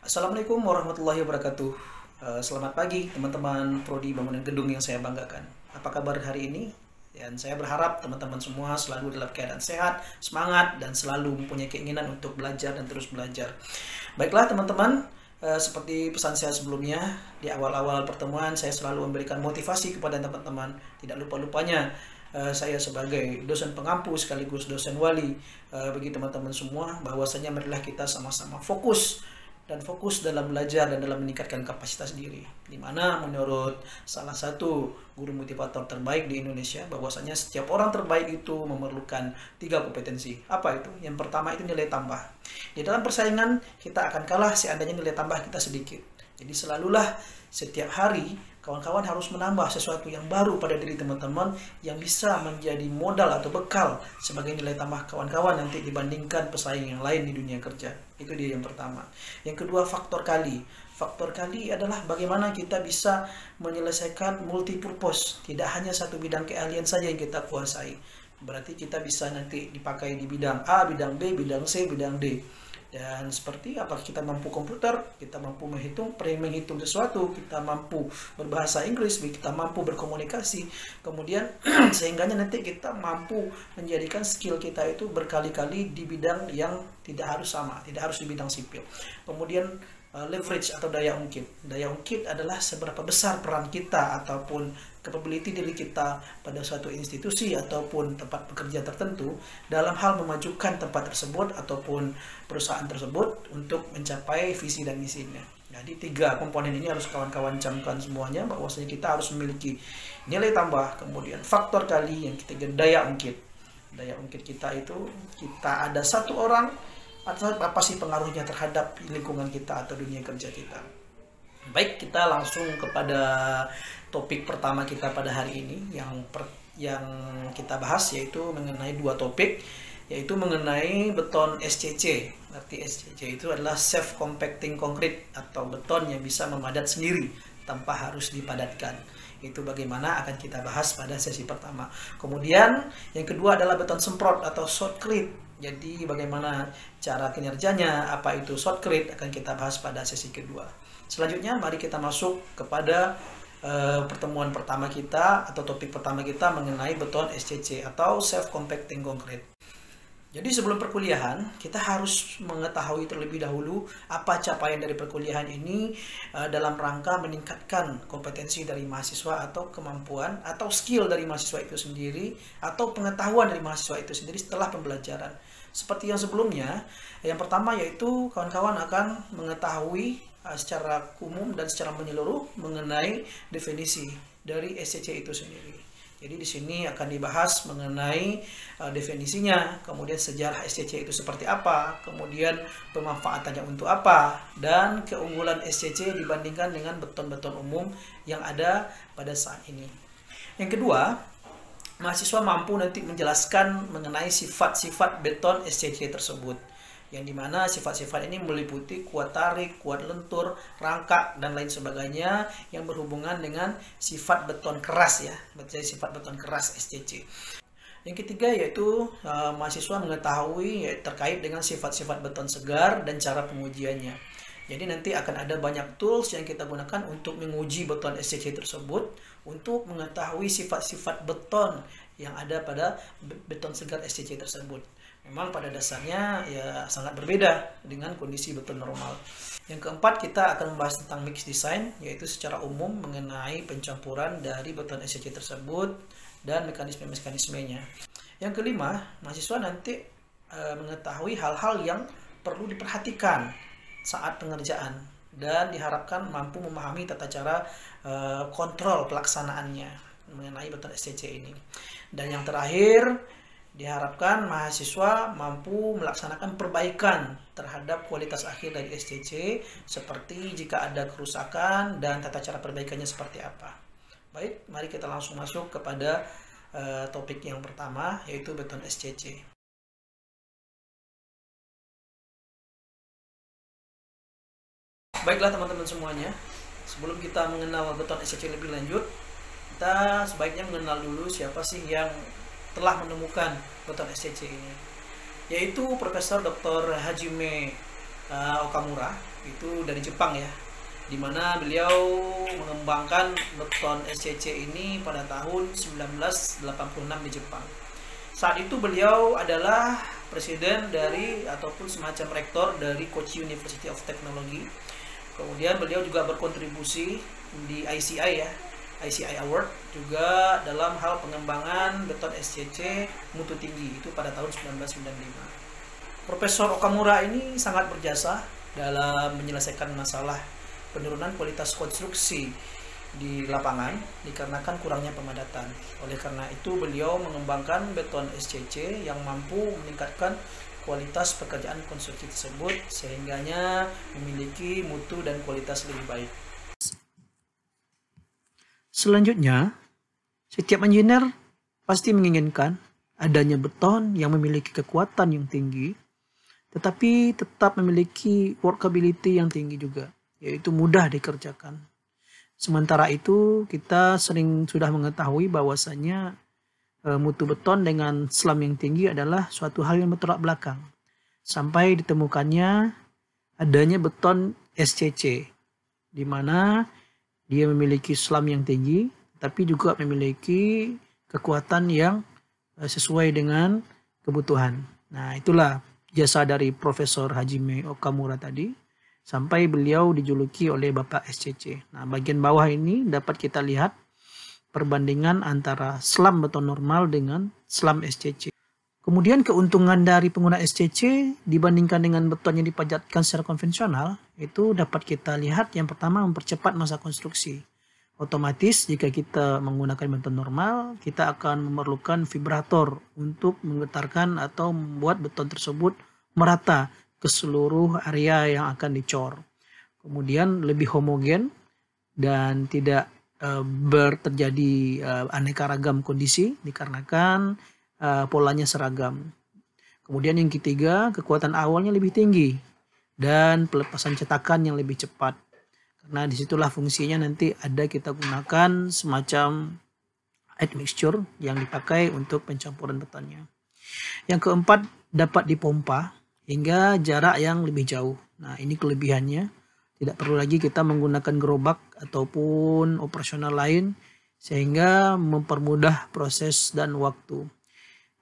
Assalamualaikum warahmatullahi wabarakatuh. Selamat pagi teman-teman Prodi Bangunan Gedung yang saya banggakan. Apa kabar hari ini? Dan saya berharap teman-teman semua selalu dalam keadaan sehat, semangat, dan selalu mempunyai keinginan untuk belajar dan terus belajar. Baiklah teman-teman, seperti pesan saya sebelumnya, di awal-awal pertemuan saya selalu memberikan motivasi kepada teman-teman. Tidak lupa-lupanya saya sebagai dosen pengampu sekaligus dosen wali bagi teman-teman semua, bahwasanya marilah kita sama-sama fokus dalam belajar dan dalam meningkatkan kapasitas diri. Dimana menurut salah satu guru motivator terbaik di Indonesia, bahwasanya setiap orang terbaik itu memerlukan 3 kompetensi. Apa itu? Yang pertama itu nilai tambah. Di dalam persaingan kita akan kalah seandainya nilai tambah kita sedikit. Jadi selalulah setiap hari kawan-kawan harus menambah sesuatu yang baru pada diri teman-teman yang bisa menjadi modal atau bekal sebagai nilai tambah kawan-kawan nanti dibandingkan pesaing yang lain di dunia kerja. Itu dia yang pertama. Yang kedua, faktor kali. Faktor kali adalah bagaimana kita bisa menyelesaikan multipurpose. Tidak hanya satu bidang keahlian saja yang kita kuasai. Berarti kita bisa nanti dipakai di bidang A, bidang B, bidang C, bidang D. Dan seperti apakah kita mampu komputer, kita mampu menghitung sesuatu, kita mampu berbahasa Inggris, kita mampu berkomunikasi, kemudian sehingganya nanti kita mampu menjadikan skill kita itu berkali-kali di bidang yang tidak harus sama, tidak harus di bidang sipil. Kemudian leverage atau daya ungkit. Daya ungkit adalah seberapa besar peran kita ataupun capability diri kita pada suatu institusi ataupun tempat bekerja tertentu dalam hal memajukan tempat tersebut ataupun perusahaan tersebut untuk mencapai visi dan misinya. Jadi 3 komponen ini harus kawan-kawan camkan semuanya, bahwasanya kita harus memiliki nilai tambah, kemudian faktor kali, yang ketiga daya ungkit. Daya ungkit kita itu, kita ada satu orang, atau apa sih pengaruhnya terhadap lingkungan kita atau dunia kerja kita. Baik, kita langsung kepada topik pertama kita pada hari ini yang kita bahas, yaitu mengenai 2 topik, yaitu mengenai beton SCC. Arti SCC itu adalah self compacting concrete atau beton yang bisa memadat sendiri tanpa harus dipadatkan. Itu bagaimana akan kita bahas pada sesi pertama. Kemudian yang kedua adalah beton semprot atau shotcrete. Jadi bagaimana cara kinerjanya, apa itu shotcrete, akan kita bahas pada sesi kedua. Selanjutnya mari kita masuk kepada pertemuan pertama kita atau topik pertama kita mengenai beton SCC atau self compacting concrete. Jadi sebelum perkuliahan kita harus mengetahui terlebih dahulu apa capaian dari perkuliahan ini dalam rangka meningkatkan kompetensi dari mahasiswa atau kemampuan atau skill dari mahasiswa itu sendiri atau pengetahuan dari mahasiswa itu sendiri setelah pembelajaran. Seperti yang sebelumnya, yang pertama yaitu kawan-kawan akan mengetahui secara umum dan secara menyeluruh mengenai definisi dari SCC itu sendiri. Jadi di sini akan dibahas mengenai definisinya, kemudian sejarah SCC itu seperti apa, kemudian pemanfaatannya untuk apa, dan keunggulan SCC dibandingkan dengan beton-beton umum yang ada pada saat ini. Yang kedua, mahasiswa mampu nanti menjelaskan mengenai sifat-sifat beton SCC tersebut, yang dimana sifat-sifat ini meliputi kuat tarik, kuat lentur, rangkak, dan lain sebagainya yang berhubungan dengan sifat beton keras ya, sifat beton keras SCC. Yang ketiga yaitu mahasiswa mengetahui terkait dengan sifat-sifat beton segar dan cara pengujiannya. Jadi nanti akan ada banyak tools yang kita gunakan untuk menguji beton SCC tersebut untuk mengetahui sifat-sifat beton yang ada pada beton segar SCC tersebut. Memang pada dasarnya ya sangat berbeda dengan kondisi beton normal. Yang keempat, kita akan membahas tentang mix design, yaitu secara umum mengenai pencampuran dari beton SCC tersebut dan mekanisme-mekanismenya. Yang kelima, mahasiswa nanti mengetahui hal-hal yang perlu diperhatikan saat pengerjaan dan diharapkan mampu memahami tata cara kontrol pelaksanaannya mengenai beton SCC ini. Dan yang terakhir, diharapkan mahasiswa mampu melaksanakan perbaikan terhadap kualitas akhir dari SCC, seperti jika ada kerusakan dan tata cara perbaikannya seperti apa. Baik, mari kita langsung masuk kepada topik yang pertama, yaitu beton SCC. Baiklah teman-teman semuanya, sebelum kita mengenal beton SCC lebih lanjut, kita sebaiknya mengenal dulu siapa sih yang telah menemukan beton SCC ini, yaitu Profesor Dr. Hajime Okamura itu dari Jepang ya, di mana beliau mengembangkan beton SCC ini pada tahun 1986 di Jepang. Saat itu beliau adalah presiden dari ataupun semacam rektor dari Kochi University of Technology. Kemudian beliau juga berkontribusi di ICI ya, ICI Award juga dalam hal pengembangan beton SCC mutu tinggi itu pada tahun 1995. Profesor Okamura ini sangat berjasa dalam menyelesaikan masalah penurunan kualitas konstruksi di lapangan dikarenakan kurangnya pemadatan. Oleh karena itu beliau mengembangkan beton SCC yang mampu meningkatkan kualitas pekerjaan konstruksi tersebut sehingganya memiliki mutu dan kualitas lebih baik. Selanjutnya, setiap engineer pasti menginginkan adanya beton yang memiliki kekuatan yang tinggi tetapi tetap memiliki workability yang tinggi juga, yaitu mudah dikerjakan. Sementara itu kita sering sudah mengetahui bahwasanya mutu beton dengan slam yang tinggi adalah suatu hal yang bertolak belakang. Sampai ditemukannya adanya beton SCC, di mana dia memiliki slam yang tinggi, tapi juga memiliki kekuatan yang sesuai dengan kebutuhan. Nah, itulah jasa dari Profesor Hajime Okamura tadi, sampai beliau dijuluki oleh Bapak SCC. Nah, bagian bawah ini dapat kita lihat perbandingan antara slam beton normal dengan slam SCC. Kemudian keuntungan dari pengguna SCC dibandingkan dengan beton yang dipajatkan secara konvensional, itu dapat kita lihat yang pertama mempercepat masa konstruksi. Otomatis jika kita menggunakan beton normal, kita akan memerlukan vibrator untuk menggetarkan atau membuat beton tersebut merata ke seluruh area yang akan dicor. Kemudian lebih homogen dan tidak terjadi aneka ragam kondisi dikarenakan polanya seragam. Kemudian yang ketiga, kekuatan awalnya lebih tinggi dan pelepasan cetakan yang lebih cepat. Karena disitulah fungsinya nanti ada kita gunakan semacam admixture yang dipakai untuk pencampuran betonnya. Yang keempat, dapat dipompa hingga jarak yang lebih jauh. Nah, ini kelebihannya. Tidak perlu lagi kita menggunakan gerobak ataupun operasional lain sehingga mempermudah proses dan waktu.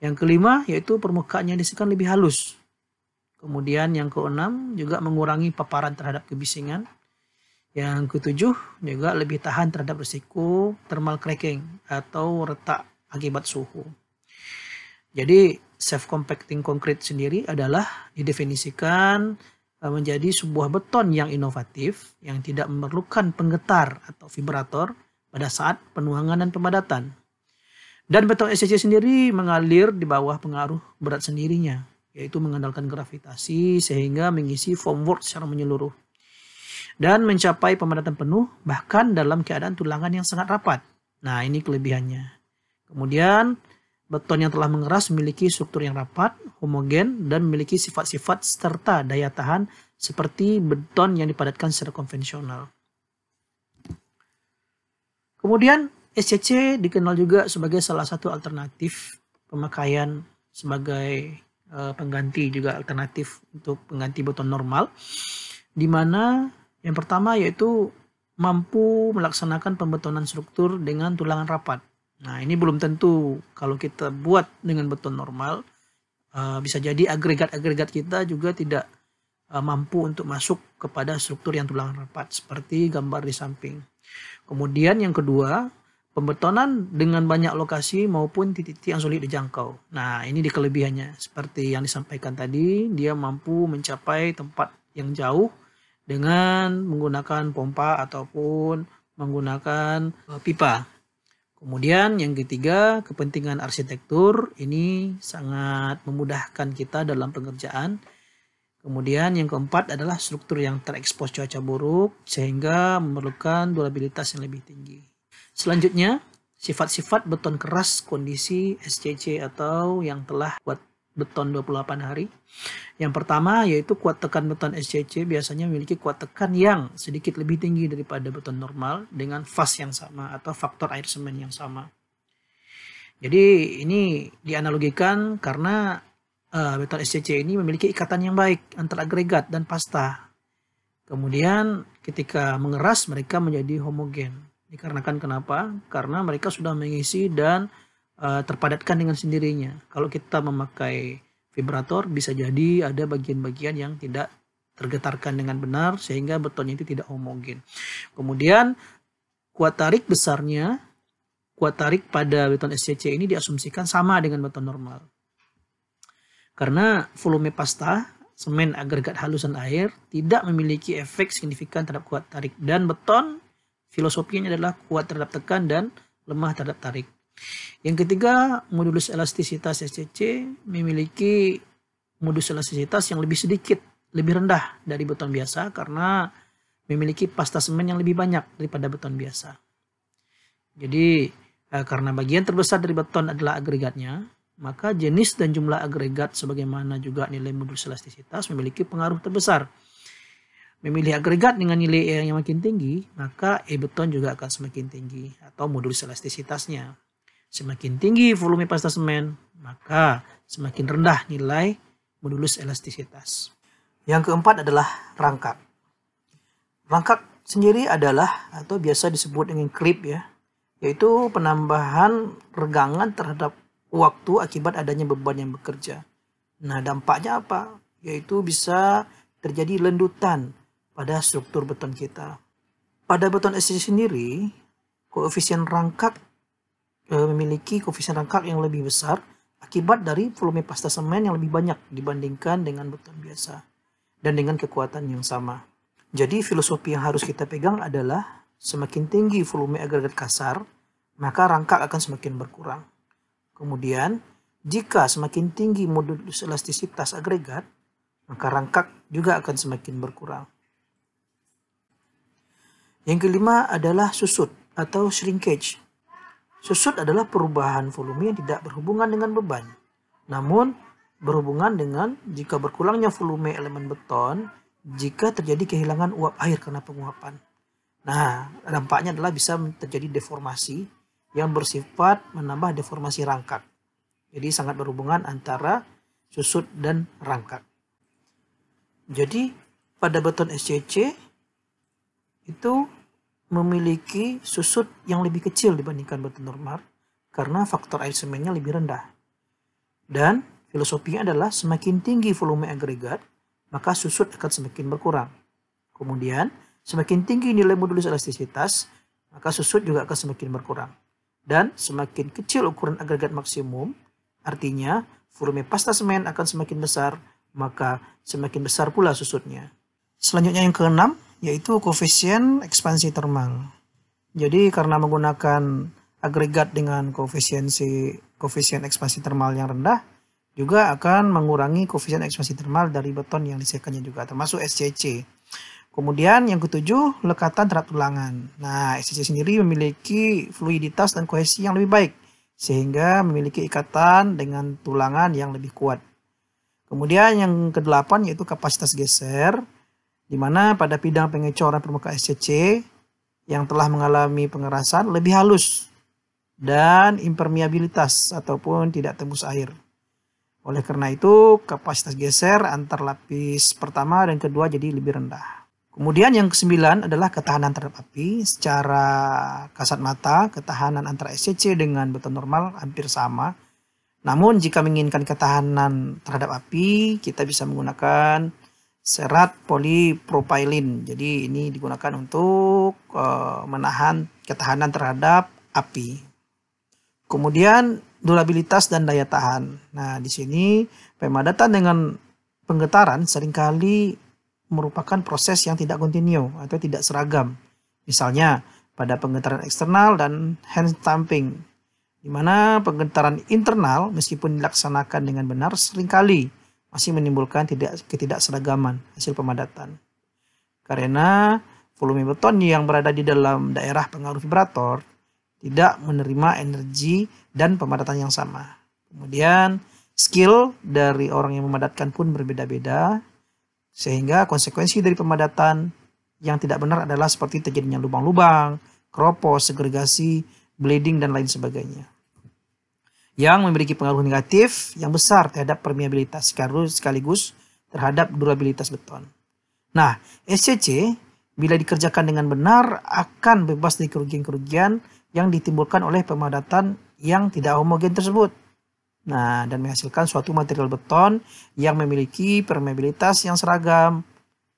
Yang kelima yaitu permukaannya disekan lebih halus. Kemudian yang keenam juga mengurangi paparan terhadap kebisingan. Yang ketujuh juga lebih tahan terhadap risiko thermal cracking atau retak akibat suhu. Jadi self compacting concrete sendiri adalah didefinisikan menjadi sebuah beton yang inovatif yang tidak memerlukan penggetar atau vibrator pada saat penuangan dan pemadatan. Dan beton SCC sendiri mengalir di bawah pengaruh berat sendirinya, yaitu mengandalkan gravitasi sehingga mengisi formwork secara menyeluruh dan mencapai pemadatan penuh bahkan dalam keadaan tulangan yang sangat rapat. Nah, ini kelebihannya. Kemudian beton yang telah mengeras memiliki struktur yang rapat, homogen, dan memiliki sifat-sifat serta daya tahan seperti beton yang dipadatkan secara konvensional. Kemudian SCC dikenal juga sebagai salah satu alternatif pemakaian sebagai pengganti juga alternatif untuk pengganti beton normal, di mana yang pertama yaitu mampu melaksanakan pembetonan struktur dengan tulangan rapat. Nah, ini belum tentu kalau kita buat dengan beton normal, bisa jadi agregat-agregat kita juga tidak mampu untuk masuk kepada struktur yang tulangan rapat seperti gambar di samping. Kemudian yang kedua, pembetonan dengan banyak lokasi maupun titik-titik yang sulit dijangkau. Nah, ini di kelebihannya. Seperti yang disampaikan tadi, dia mampu mencapai tempat yang jauh dengan menggunakan pompa ataupun menggunakan pipa. Kemudian yang ketiga, kepentingan arsitektur ini sangat memudahkan kita dalam pengerjaan. Kemudian yang keempat adalah struktur yang terekspos cuaca buruk sehingga memerlukan durabilitas yang lebih tinggi. Selanjutnya, sifat-sifat beton keras kondisi SCC atau yang telah kuat beton 28 hari. Yang pertama yaitu kuat tekan beton SCC biasanya memiliki kuat tekan yang sedikit lebih tinggi daripada beton normal dengan fast yang sama atau faktor air semen yang sama. Jadi ini dianalogikan karena beton SCC ini memiliki ikatan yang baik antara agregat dan pasta. Kemudian ketika mengeras mereka menjadi homogen. Dikarenakan kenapa? Karena mereka sudah mengisi dan terpadatkan dengan sendirinya. Kalau kita memakai vibrator bisa jadi ada bagian-bagian yang tidak tergetarkan dengan benar sehingga betonnya itu tidak homogen. Kemudian kuat tarik besarnya, kuat tarik pada beton SCC ini diasumsikan sama dengan beton normal. Karena volume pasta, semen, agregat halus dan air tidak memiliki efek signifikan terhadap kuat tarik. Dan beton filosofinya adalah kuat terhadap tekan dan lemah terhadap tarik. Yang ketiga, modulus elastisitas SCC memiliki modulus elastisitas yang lebih sedikit, lebih rendah dari beton biasa karena memiliki pasta semen yang lebih banyak daripada beton biasa. Jadi karena bagian terbesar dari beton adalah agregatnya, maka jenis dan jumlah agregat sebagaimana juga nilai modulus elastisitas memiliki pengaruh terbesar. Memilih agregat dengan nilai yang makin tinggi, maka beton juga akan semakin tinggi atau modulus elastisitasnya. Semakin tinggi volume pasta semen, maka semakin rendah nilai modulus elastisitas. Yang keempat adalah rangkak. Rangkak sendiri adalah atau biasa disebut dengan creep ya, yaitu penambahan regangan terhadap waktu akibat adanya beban yang bekerja. Nah, dampaknya apa? Yaitu bisa terjadi lendutan pada struktur beton kita. Pada beton SCC sendiri, koefisien rangkak memiliki koefisien rangkak yang lebih besar akibat dari volume pasta semen yang lebih banyak dibandingkan dengan beton biasa dan dengan kekuatan yang sama. Jadi filosofi yang harus kita pegang adalah semakin tinggi volume agregat kasar, maka rangkak akan semakin berkurang. Kemudian, jika semakin tinggi modulus elastisitas agregat, maka rangkak juga akan semakin berkurang. Yang kelima adalah susut atau shrinkage. Susut adalah perubahan volume yang tidak berhubungan dengan beban, namun berhubungan dengan jika berkurangnya volume elemen beton jika terjadi kehilangan uap air karena penguapan. Nah, dampaknya adalah bisa terjadi deformasi yang bersifat menambah deformasi rangkak. Jadi sangat berhubungan antara susut dan rangkak. Jadi pada beton SCC itu memiliki susut yang lebih kecil dibandingkan beton normal karena faktor air semennya lebih rendah. Dan filosofinya adalah semakin tinggi volume agregat, maka susut akan semakin berkurang. Kemudian, semakin tinggi nilai modulus elastisitas, maka susut juga akan semakin berkurang. Dan semakin kecil ukuran agregat maksimum, artinya volume pasta semen akan semakin besar, maka semakin besar pula susutnya. Selanjutnya yang keenam, yaitu koefisien ekspansi termal. Jadi karena menggunakan agregat dengan koefisien ekspansi termal yang rendah, juga akan mengurangi koefisien ekspansi termal dari beton yang disediakannya juga, termasuk SCC. Kemudian yang ketujuh, lekatan terhadap tulangan. Nah, SCC sendiri memiliki fluiditas dan kohesi yang lebih baik, sehingga memiliki ikatan dengan tulangan yang lebih kuat. Kemudian yang kedelapan yaitu kapasitas geser, di mana pada bidang pengecoran permukaan SCC yang telah mengalami pengerasan lebih halus dan impermeabilitas ataupun tidak tembus air. Oleh karena itu, kapasitas geser antar lapis pertama dan kedua jadi lebih rendah. Kemudian yang kesembilan adalah ketahanan terhadap api. Secara kasat mata, ketahanan antara SCC dengan beton normal hampir sama. Namun jika menginginkan ketahanan terhadap api, kita bisa menggunakan serat polipropilin. Jadi ini digunakan untuk menahan ketahanan terhadap api. Kemudian durabilitas dan daya tahan. Nah, di sini pemadatan dengan penggetaran seringkali merupakan proses yang tidak kontinu atau tidak seragam. Misalnya pada penggetaran eksternal dan hand stamping, di mana penggetaran internal meskipun dilaksanakan dengan benar seringkali masih menimbulkan ketidakseragaman hasil pemadatan. Karena volume beton yang berada di dalam daerah pengaruh vibrator tidak menerima energi dan pemadatan yang sama. Kemudian skill dari orang yang memadatkan pun berbeda-beda, sehingga konsekuensi dari pemadatan yang tidak benar adalah seperti terjadinya lubang-lubang, keropos, segregasi, bleeding, dan lain sebagainya, yang memiliki pengaruh negatif yang besar terhadap permeabilitas sekaligus terhadap durabilitas beton. Nah, SCC bila dikerjakan dengan benar akan bebas dari kerugian-kerugian yang ditimbulkan oleh pemadatan yang tidak homogen tersebut. Nah, dan menghasilkan suatu material beton yang memiliki permeabilitas yang seragam.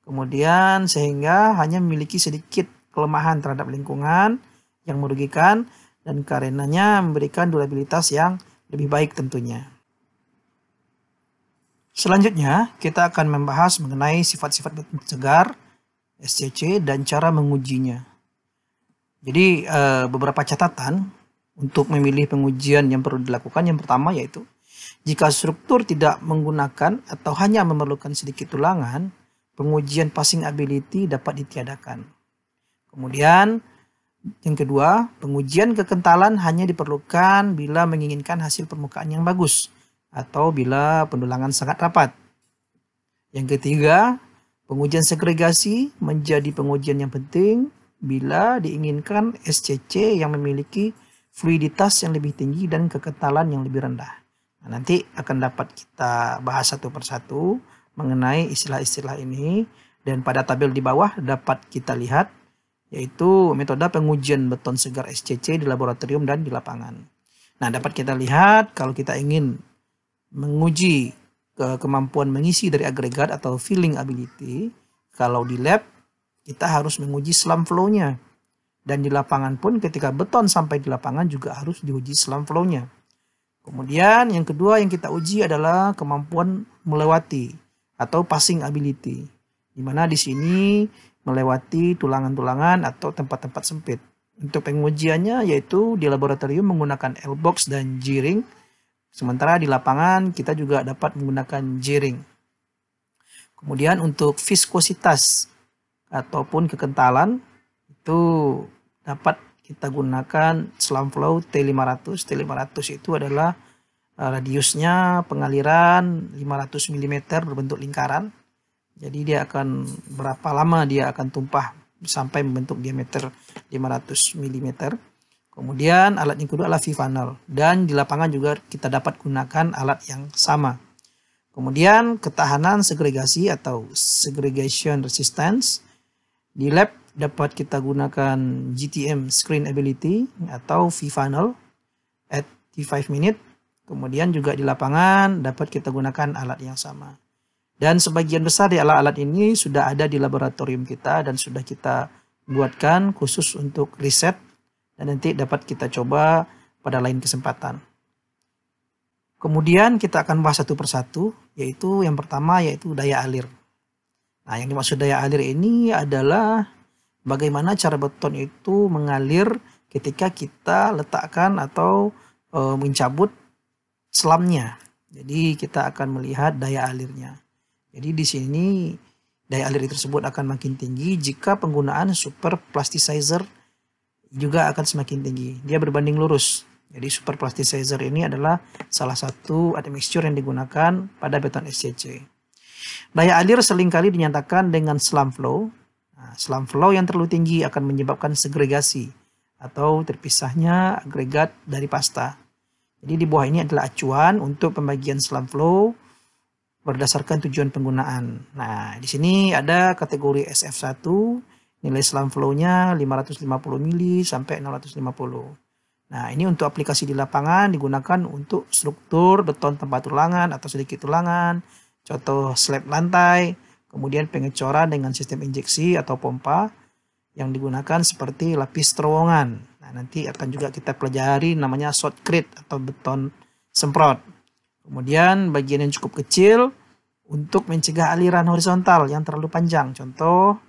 Kemudian sehingga hanya memiliki sedikit kelemahan terhadap lingkungan yang merugikan dan karenanya memberikan durabilitas yang lebih baik tentunya. Selanjutnya, kita akan membahas mengenai sifat-sifat beton segar, SCC, dan cara mengujinya. Jadi, beberapa catatan untuk memilih pengujian yang perlu dilakukan. Yang pertama yaitu, jika struktur tidak menggunakan atau hanya memerlukan sedikit tulangan, pengujian passing ability dapat ditiadakan. Kemudian, yang kedua, pengujian kekentalan hanya diperlukan bila menginginkan hasil permukaan yang bagus atau bila pendulangan sangat rapat. Yang ketiga, pengujian segregasi menjadi pengujian yang penting bila diinginkan SCC yang memiliki fluiditas yang lebih tinggi dan kekentalan yang lebih rendah. Nah, nanti akan dapat kita bahas satu persatu mengenai istilah-istilah ini, dan pada tabel di bawah dapat kita lihat yaitu metode pengujian beton segar SCC di laboratorium dan di lapangan. Nah, dapat kita lihat kalau kita ingin menguji kemampuan mengisi dari agregat atau filling ability, kalau di lab kita harus menguji slump flow-nya. Dan di lapangan pun ketika beton sampai di lapangan juga harus diuji slump flow-nya. Kemudian yang kedua yang kita uji adalah kemampuan melewati atau passing ability. Di mana di sini melewati tulangan-tulangan atau tempat-tempat sempit. Untuk pengujiannya yaitu di laboratorium menggunakan L-box dan G-ring. Sementara di lapangan kita juga dapat menggunakan J-ring. Kemudian untuk viskositas ataupun kekentalan itu dapat kita gunakan slump flow T500. T500 itu adalah radiusnya pengaliran 500 mm berbentuk lingkaran. Jadi dia akan berapa lama dia akan tumpah sampai membentuk diameter 500 mm. Kemudian alat yang kedua adalah V-funnel, dan di lapangan juga kita dapat gunakan alat yang sama. Kemudian ketahanan segregasi atau segregation resistance. Di lab dapat kita gunakan GTM screen ability atau V-funnel at T5 minute. Kemudian juga di lapangan dapat kita gunakan alat yang sama. Dan sebagian besar di alat-alat ini sudah ada di laboratorium kita dan sudah kita buatkan khusus untuk riset. Dan nanti dapat kita coba pada lain kesempatan. Kemudian kita akan bahas satu persatu, yaitu yang pertama yaitu daya alir. Nah, yang dimaksud daya alir ini adalah bagaimana cara beton itu mengalir ketika kita letakkan atau mencabut selamnya. Jadi kita akan melihat daya alirnya. Jadi di sini daya alir tersebut akan makin tinggi jika penggunaan super plasticizer juga akan semakin tinggi. Dia berbanding lurus. Jadi super plasticizer ini adalah salah satu admixture yang digunakan pada beton SCC. Daya alir seringkali dinyatakan dengan slump flow. Nah, slump flow yang terlalu tinggi akan menyebabkan segregasi atau terpisahnya agregat dari pasta. Jadi di bawah ini adalah acuan untuk pembagian slump flow berdasarkan tujuan penggunaan. Nah, di sini ada kategori SF1. Nilai slump flow-nya 550 mili sampai 650. Nah, ini untuk aplikasi di lapangan digunakan untuk struktur beton tempat tulangan atau sedikit tulangan, contoh slab lantai, kemudian pengecoran dengan sistem injeksi atau pompa yang digunakan seperti lapis terowongan. Nah, nanti akan juga kita pelajari namanya shotcrete atau beton semprot. Kemudian bagian yang cukup kecil untuk mencegah aliran horizontal yang terlalu panjang, contoh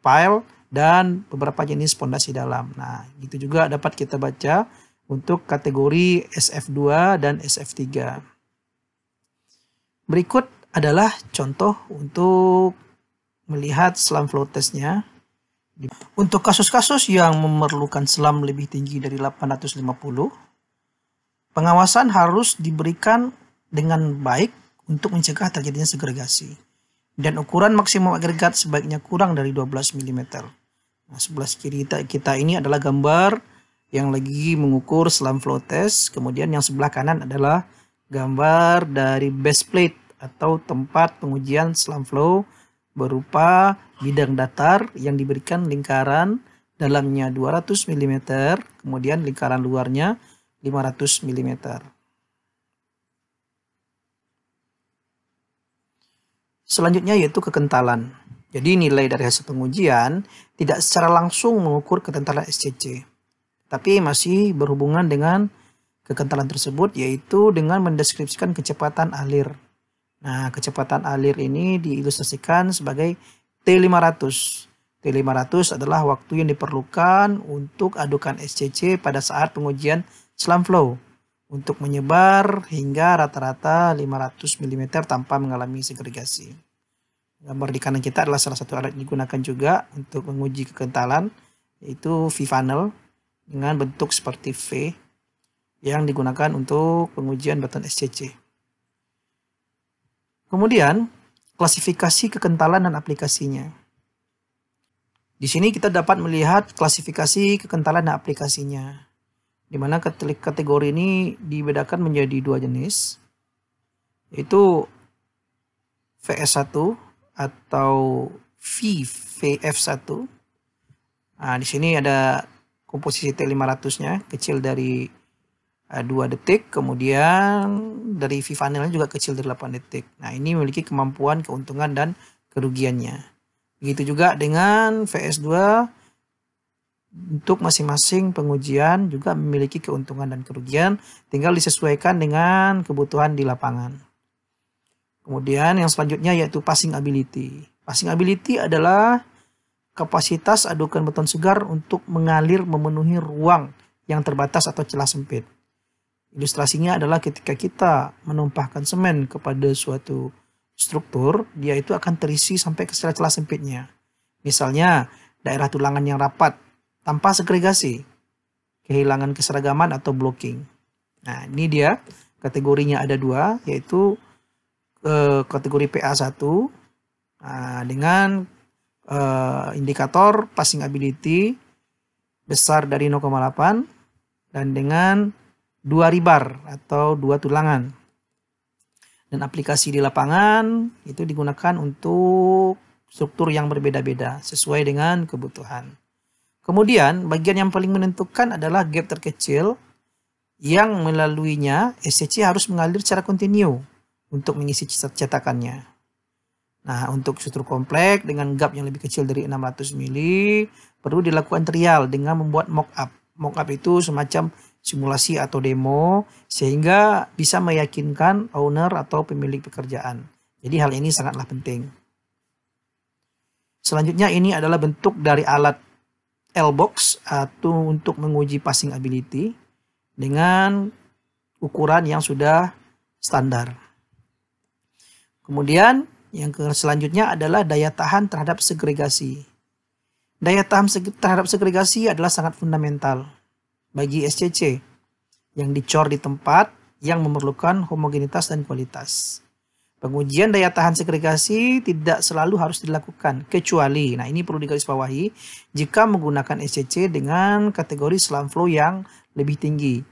pile dan beberapa jenis pondasi dalam. Nah, itu juga dapat kita baca untuk kategori SF2 dan SF3. Berikut adalah contoh untuk melihat slump flow testnya. Untuk kasus-kasus yang memerlukan slump lebih tinggi dari 850, pengawasan harus diberikan dengan baik untuk mencegah terjadinya segregasi. Dan ukuran maksimum agregat sebaiknya kurang dari 12 mm. Nah, sebelah kiri kita ini adalah gambar yang lagi mengukur slump flow test. Kemudian yang sebelah kanan adalah gambar dari base plate atau tempat pengujian slump flow berupa bidang datar yang diberikan lingkaran dalamnya 200 mm, kemudian lingkaran luarnya 500 mm. Selanjutnya yaitu kekentalan. Jadi nilai dari hasil pengujian tidak secara langsung mengukur kekentalan SCC, tapi masih berhubungan dengan kekentalan tersebut, yaitu dengan mendeskripsikan kecepatan alir. Nah, kecepatan alir ini diilustrasikan sebagai T500. T500 adalah waktu yang diperlukan untuk adukan SCC pada saat pengujian slam flow untuk menyebar hingga rata-rata 500 mm tanpa mengalami segregasi. Gambar di kanan kita adalah salah satu alat yang digunakan juga untuk menguji kekentalan, yaitu V-funnel dengan bentuk seperti V yang digunakan untuk pengujian beton SCC. Kemudian, klasifikasi kekentalan dan aplikasinya. Di sini kita dapat melihat klasifikasi kekentalan dan aplikasinya, di mana kategori ini dibedakan menjadi dua jenis, yaitu VS1 atau VF1. Nah, di sini ada komposisi T500-nya kecil dari 2 detik, kemudian dari V-funnel juga kecil dari 8 detik. Nah, ini memiliki kemampuan, keuntungan, dan kerugiannya. Begitu juga dengan VS2, untuk masing-masing pengujian juga memiliki keuntungan dan kerugian, tinggal disesuaikan dengan kebutuhan di lapangan. Kemudian yang selanjutnya yaitu passing ability. Passing ability adalah kapasitas adukan beton segar untuk mengalir memenuhi ruang yang terbatas atau celah sempit. Ilustrasinya adalah ketika kita menumpahkan semen kepada suatu struktur, dia itu akan terisi sampai ke celah-celah sempitnya. Misalnya daerah tulangan yang rapat tanpa segregasi, kehilangan keseragaman atau blocking. Nah, ini dia kategorinya ada dua, yaitu kategori PA1 dengan indikator passing ability besar dari 0,8 dan dengan 2 rebar atau 2 tulangan. Dan aplikasi di lapangan itu digunakan untuk struktur yang berbeda-beda sesuai dengan kebutuhan. Kemudian bagian yang paling menentukan adalah gap terkecil yang melaluinya SCC harus mengalir secara kontinu untuk mengisi cetakannya. Nah, untuk struktur kompleks dengan gap yang lebih kecil dari 600 mili perlu dilakukan trial dengan membuat mock-up. Mock-up itu semacam simulasi atau demo sehingga bisa meyakinkan owner atau pemilik pekerjaan. Jadi hal ini sangatlah penting. Selanjutnya ini adalah bentuk dari alat L-box atau untuk menguji passing ability dengan ukuran yang sudah standar. Kemudian yang selanjutnya adalah daya tahan terhadap segregasi. Daya tahan terhadap segregasi adalah sangat fundamental bagi SCC yang dicor di tempat yang memerlukan homogenitas dan kualitas. Pengujian daya tahan segregasi tidak selalu harus dilakukan, kecuali, nah ini perlu digarisbawahi, jika menggunakan SCC dengan kategori slam flow yang lebih tinggi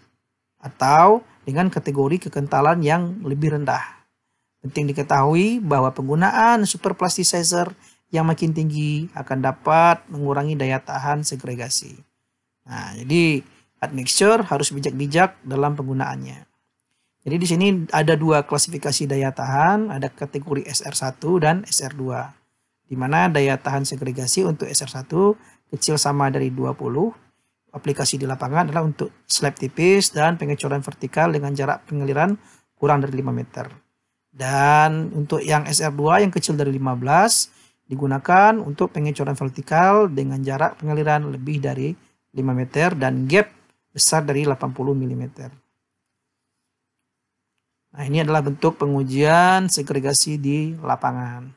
atau dengan kategori kekentalan yang lebih rendah. Penting diketahui bahwa penggunaan super plasticizer yang makin tinggi akan dapat mengurangi daya tahan segregasi. Nah, jadi admixture harus bijak-bijak dalam penggunaannya. Jadi di sini ada dua klasifikasi daya tahan, ada kategori SR1 dan SR2. Di mana daya tahan segregasi untuk SR1 kecil sama dari 20. Aplikasi di lapangan adalah untuk slab tipis dan pengecoran vertikal dengan jarak pengaliran kurang dari 5 meter. Dan untuk yang SR2 yang kecil dari 15 digunakan untuk pengecoran vertikal dengan jarak pengaliran lebih dari 5 meter dan gap besar dari 80 mm. Nah, ini adalah bentuk pengujian segregasi di lapangan.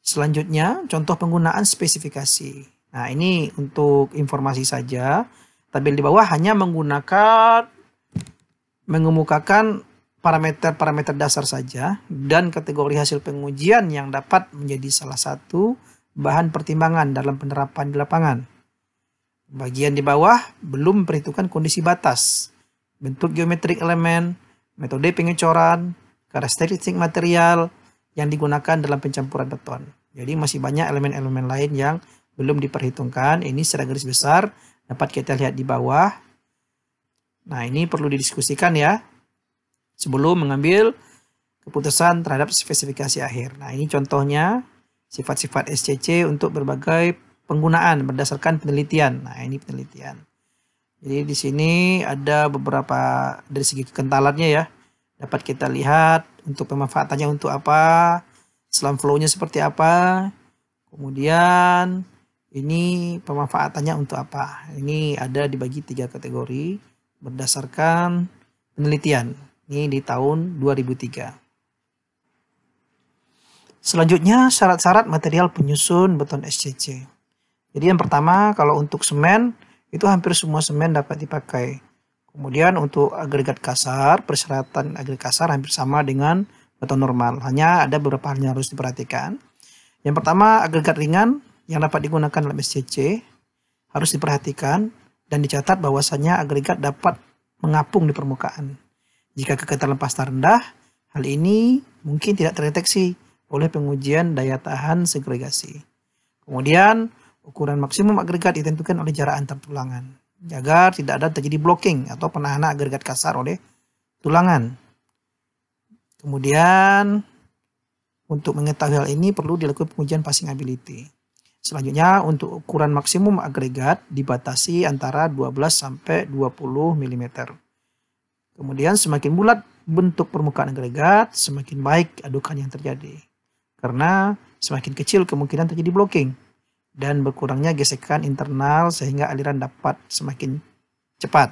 Selanjutnya, contoh penggunaan spesifikasi. Nah, ini untuk informasi saja. Tabel di bawah hanya mengemukakan parameter-parameter dasar saja dan kategori hasil pengujian yang dapat menjadi salah satu bahan pertimbangan dalam penerapan di lapangan. Bagian di bawah belum memperhitungkan kondisi batas, bentuk geometrik elemen, metode pengecoran, karakteristik material, yang digunakan dalam pencampuran beton. Jadi masih banyak elemen-elemen lain yang belum diperhitungkan. Ini secara garis besar dapat kita lihat di bawah. Nah, ini perlu didiskusikan ya sebelum mengambil keputusan terhadap spesifikasi akhir. Nah, ini contohnya sifat-sifat SCC untuk berbagai penggunaan berdasarkan penelitian. Nah, ini penelitian. Jadi di sini ada beberapa dari segi kekentalannya ya. Dapat kita lihat untuk pemanfaatannya untuk apa, slump flow-nya seperti apa. Kemudian ini pemanfaatannya untuk apa. Ini ada dibagi 3 kategori berdasarkan penelitian. Ini di tahun 2003. Selanjutnya syarat-syarat material penyusun beton SCC. Jadi yang pertama kalau untuk semen itu hampir semua semen dapat dipakai. Kemudian untuk agregat kasar, persyaratan agregat kasar hampir sama dengan beton normal. Hanya ada beberapa hal yang harus diperhatikan. Yang pertama agregat ringan yang dapat digunakan dalam SCC harus diperhatikan dan dicatat bahwasannya agregat dapat mengapung di permukaan. Jika kekentalan pasta rendah, hal ini mungkin tidak terdeteksi oleh pengujian daya tahan segregasi. Kemudian ukuran maksimum agregat ditentukan oleh jarak antar tulangan agar tidak ada terjadi blocking atau penahanan agregat kasar oleh tulangan. Kemudian untuk mengetahui hal ini perlu dilakukan pengujian passing ability. Selanjutnya untuk ukuran maksimum agregat dibatasi antara 12 sampai 20 mm. Kemudian semakin bulat bentuk permukaan agregat, semakin baik adukan yang terjadi. Karena semakin kecil kemungkinan terjadi blocking dan berkurangnya gesekan internal sehingga aliran dapat semakin cepat.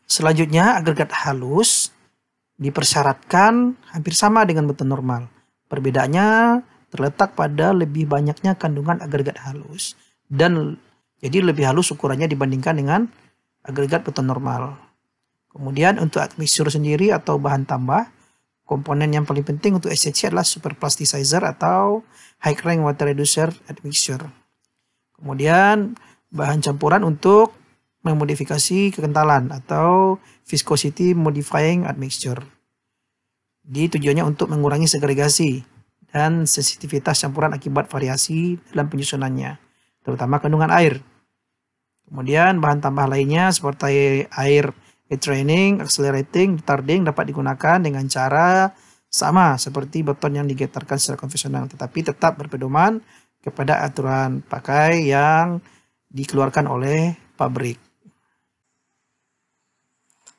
Selanjutnya agregat halus dipersyaratkan hampir sama dengan beton normal. Perbedaannya terletak pada lebih banyaknya kandungan agregat halus dan jadi lebih halus ukurannya dibandingkan dengan agregat beton normal. Kemudian untuk admixture sendiri atau bahan tambah, komponen yang paling penting untuk SCC adalah super plasticizer atau high strength water reducer admixture. Kemudian bahan campuran untuk memodifikasi kekentalan atau viscosity modifying admixture. Tujuannya untuk mengurangi segregasi dan sensitivitas campuran akibat variasi dalam penyusunannya, terutama kandungan air. Kemudian bahan tambah lainnya seperti air training, accelerating, retarding dapat digunakan dengan cara sama seperti beton yang digetarkan secara konvensional, tetapi tetap berpedoman kepada aturan pakai yang dikeluarkan oleh pabrik.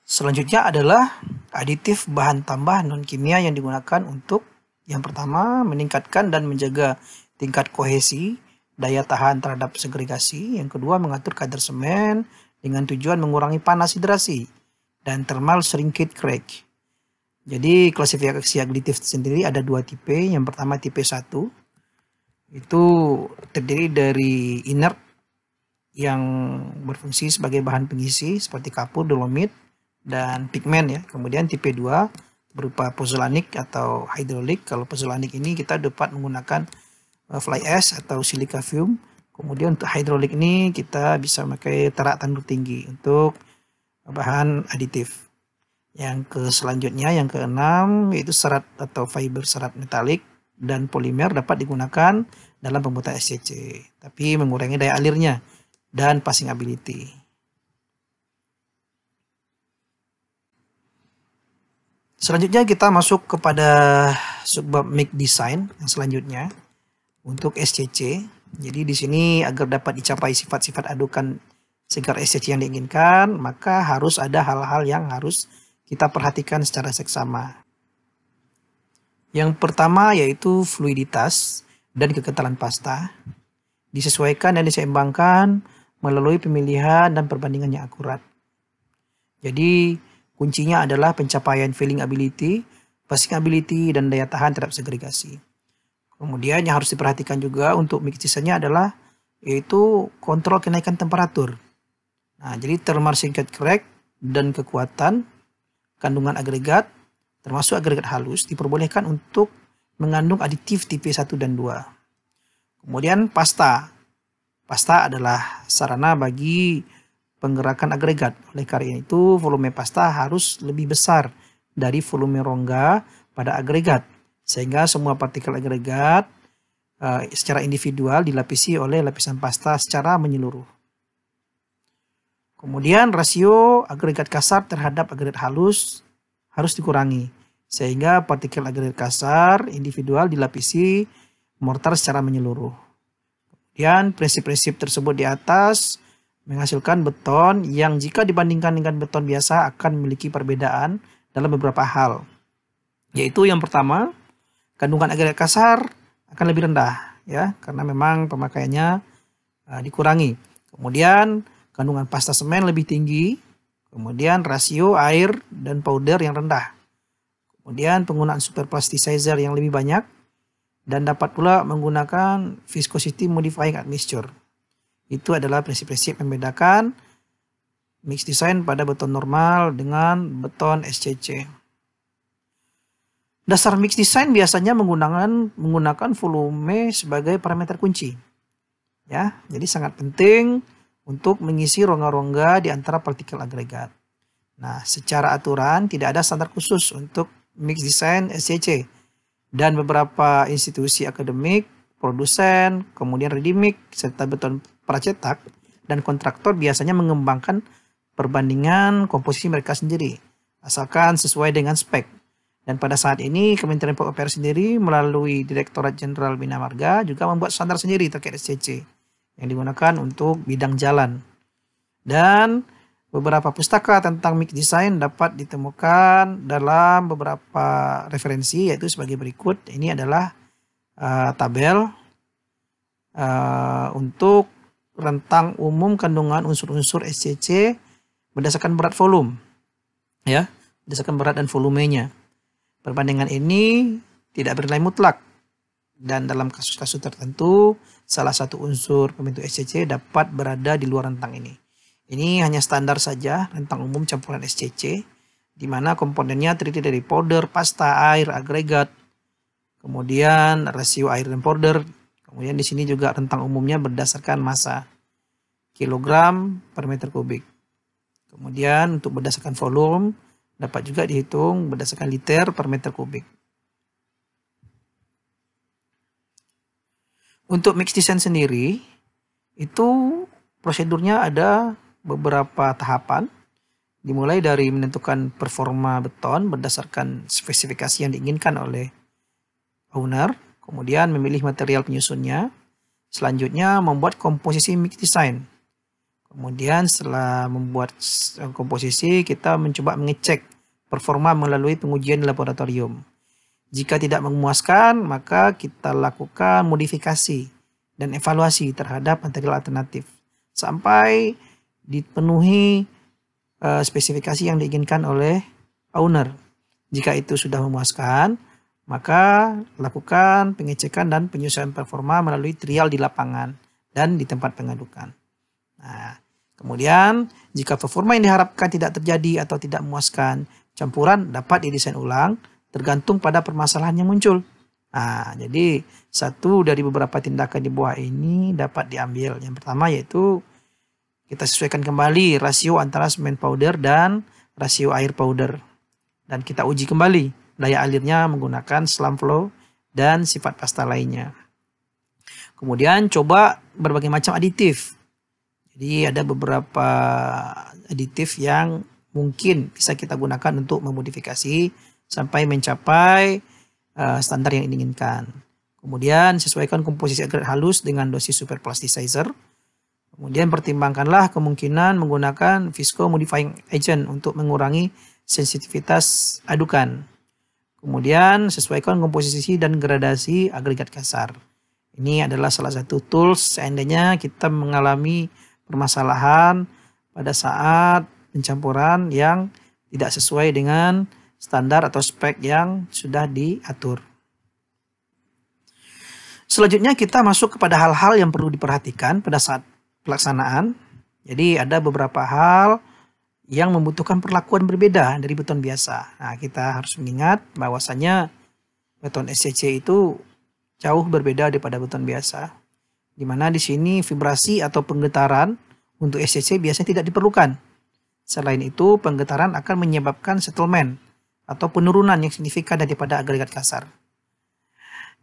Selanjutnya adalah aditif bahan tambah non-kimia yang digunakan untuk yang pertama meningkatkan dan menjaga tingkat kohesi, daya tahan terhadap segregasi. Yang kedua mengatur kadar semen dengan tujuan mengurangi panas hidrasi dan thermal shrinkage crack. Jadi klasifikasi aditif sendiri ada 2 tipe. Yang pertama tipe 1 itu terdiri dari inert yang berfungsi sebagai bahan pengisi seperti kapur, dolomit, dan pigmen ya. Kemudian tipe 2 berupa pozzolanic atau hidrolik. Kalau pozzolanic ini kita dapat menggunakan fly ash atau silica fume. Kemudian untuk hidrolik ini kita bisa memakai terak tandur tinggi untuk bahan aditif. Selanjutnya yang keenam yaitu serat atau fiber serat metalik dan polimer dapat digunakan dalam pembuatan SCC, tapi mengurangi daya alirnya dan passing ability. Selanjutnya kita masuk kepada subbab make design yang selanjutnya untuk SCC. Jadi di sini agar dapat dicapai sifat-sifat adukan segar SCC yang diinginkan, maka harus ada hal-hal yang harus kita perhatikan secara seksama. Yang pertama yaitu fluiditas dan kekentalan pasta disesuaikan dan diseimbangkan melalui pemilihan dan perbandingan yang akurat. Jadi kuncinya adalah pencapaian filling ability, passing ability, dan daya tahan terhadap segregasi. Kemudian yang harus diperhatikan juga untuk mixation-nya adalah yaitu kontrol kenaikan temperatur. Nah, jadi thermal shrinkage crack dan kekuatan kandungan agregat termasuk agregat halus diperbolehkan untuk mengandung aditif tipe 1 dan 2. Kemudian pasta. Pasta adalah sarana bagi penggerakan agregat. Oleh karena itu volume pasta harus lebih besar dari volume rongga pada agregat, sehingga semua partikel agregat secara individual dilapisi oleh lapisan pasta secara menyeluruh. Kemudian rasio agregat kasar terhadap agregat halus harus dikurangi, sehingga partikel agregat kasar individual dilapisi mortar secara menyeluruh. Kemudian prinsip-prinsip tersebut di atas menghasilkan beton yang jika dibandingkan dengan beton biasa akan memiliki perbedaan dalam beberapa hal. Yaitu yang pertama, kandungan agregat kasar akan lebih rendah ya, karena memang pemakaiannya dikurangi. Kemudian kandungan pasta semen lebih tinggi, kemudian rasio air dan powder yang rendah. Kemudian penggunaan super plasticizer yang lebih banyak, dan dapat pula menggunakan viscosity modifying admixture. Itu adalah prinsip-prinsip membedakan mix design pada beton normal dengan beton SCC. Dasar mix design biasanya menggunakan volume sebagai parameter kunci. Ya, jadi sangat penting untuk mengisi rongga-rongga di antara partikel agregat. Nah, secara aturan tidak ada standar khusus untuk mix design SCC, dan beberapa institusi akademik, produsen, kemudian ready mix, serta beton pracetak dan kontraktor biasanya mengembangkan perbandingan komposisi mereka sendiri, asalkan sesuai dengan spek. Dan pada saat ini Kementerian PUPR sendiri melalui Direktorat Jenderal Bina Marga juga membuat standar sendiri terkait SCC yang digunakan untuk bidang jalan. Dan beberapa pustaka tentang mix design dapat ditemukan dalam beberapa referensi, yaitu sebagai berikut. Ini adalah tabel untuk rentang umum kandungan unsur-unsur SCC berdasarkan berat volume, ya, berdasarkan berat dan volumenya. Perbandingan ini tidak bernilai mutlak, dan dalam kasus-kasus tertentu salah satu unsur pembentuk SCC dapat berada di luar rentang ini. Ini hanya standar saja, rentang umum campuran SCC, di mana komponennya terdiri dari powder, pasta, air, agregat, kemudian rasio air dan powder. Kemudian di sini juga rentang umumnya berdasarkan massa, kilogram per meter kubik. Kemudian untuk berdasarkan volume dapat juga dihitung berdasarkan liter per meter kubik. Untuk mix design sendiri, itu prosedurnya ada beberapa tahapan, dimulai dari menentukan performa beton berdasarkan spesifikasi yang diinginkan oleh owner, kemudian memilih material penyusunnya, selanjutnya membuat komposisi mix design. Kemudian setelah membuat komposisi, kita mencoba mengecek performa melalui pengujian di laboratorium. Jika tidak memuaskan, maka kita lakukan modifikasi dan evaluasi terhadap material alternatif sampai dipenuhi spesifikasi yang diinginkan oleh owner. Jika itu sudah memuaskan, maka lakukan pengecekan dan penyesuaian performa melalui trial di lapangan dan di tempat pengadukan. Nah, kemudian jika performa yang diharapkan tidak terjadi atau tidak memuaskan, campuran dapat didesain ulang tergantung pada permasalahan yang muncul. Nah, jadi satu dari beberapa tindakan di bawah ini dapat diambil. Yang pertama yaitu kita sesuaikan kembali rasio antara semen powder dan rasio air powder. Dan kita uji kembali daya alirnya menggunakan slump flow dan sifat pasta lainnya. Kemudian coba berbagai macam aditif. Jadi ada beberapa aditif yang mungkin bisa kita gunakan untuk memodifikasi sampai mencapai standar yang diinginkan. Kemudian sesuaikan komposisi agregat halus dengan dosis super plasticizer. Kemudian pertimbangkanlah kemungkinan menggunakan visco modifying agent untuk mengurangi sensitivitas adukan. Kemudian sesuaikan komposisi dan gradasi agregat kasar. Ini adalah salah satu tools seandainya kita mengalami permasalahan pada saat pencampuran yang tidak sesuai dengan standar atau spek yang sudah diatur. Selanjutnya kita masuk kepada hal-hal yang perlu diperhatikan pada saat pelaksanaan. Jadi ada beberapa hal yang membutuhkan perlakuan berbeda dari beton biasa. Nah, kita harus mengingat bahwasanya beton SCC itu jauh berbeda daripada beton biasa. Di mana di sini vibrasi atau penggetaran untuk SCC biasanya tidak diperlukan. Selain itu, penggetaran akan menyebabkan settlement atau penurunan yang signifikan daripada agregat kasar.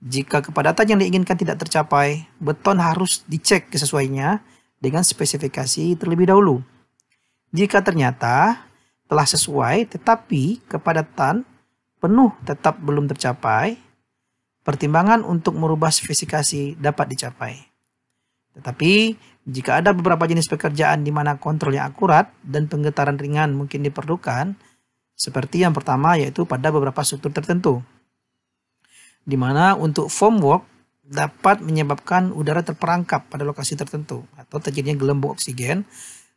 Jika kepadatan yang diinginkan tidak tercapai, beton harus dicek kesesuaiannya dengan spesifikasi terlebih dahulu. Jika ternyata telah sesuai tetapi kepadatan penuh tetap belum tercapai, pertimbangan untuk merubah spesifikasi dapat dicapai. Tetapi jika ada beberapa jenis pekerjaan di mana kontrol yang akurat dan penggetaran ringan mungkin diperlukan, seperti yang pertama yaitu pada beberapa struktur tertentu, di mana untuk formwork dapat menyebabkan udara terperangkap pada lokasi tertentu atau terjadinya gelembung oksigen.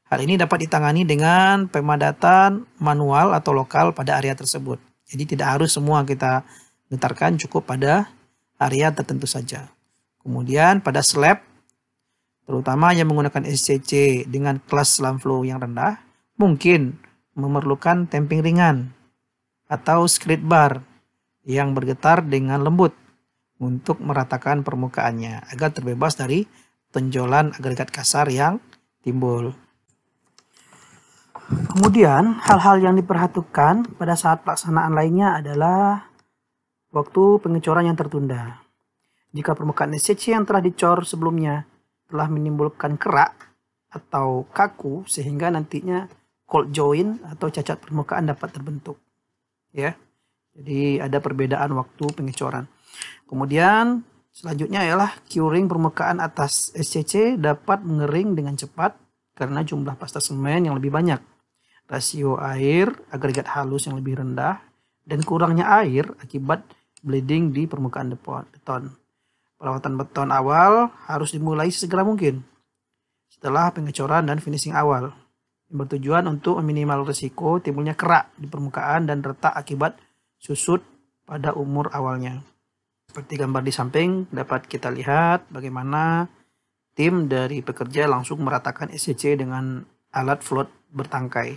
Hal ini dapat ditangani dengan pemadatan manual atau lokal pada area tersebut. Jadi tidak harus semua kita getarkan, cukup pada area tertentu saja. Kemudian pada slab, terutama yang menggunakan SCC dengan kelas slam flow yang rendah, mungkin memerlukan tamping ringan atau skid bar yang bergetar dengan lembut untuk meratakan permukaannya agar terbebas dari tonjolan agregat kasar yang timbul. Kemudian hal-hal yang diperhatikan pada saat pelaksanaan lainnya adalah waktu pengecoran yang tertunda. Jika permukaan SCC yang telah dicor sebelumnya telah menimbulkan kerak atau kaku sehingga nantinya cold joint atau cacat permukaan dapat terbentuk. Ya. Jadi ada perbedaan waktu pengecoran. Kemudian selanjutnya ialah curing permukaan atas SCC dapat mengering dengan cepat karena jumlah pasta semen yang lebih banyak, rasio air agregat halus yang lebih rendah, dan kurangnya air akibat bleeding di permukaan beton. Perawatan beton awal harus dimulai sesegera mungkin setelah pengecoran dan finishing awal, yang bertujuan untuk meminimal risiko timbulnya kerak di permukaan dan retak akibat susut pada umur awalnya. Seperti gambar di samping dapat kita lihat bagaimana tim dari pekerja langsung meratakan SCC dengan alat float bertangkai.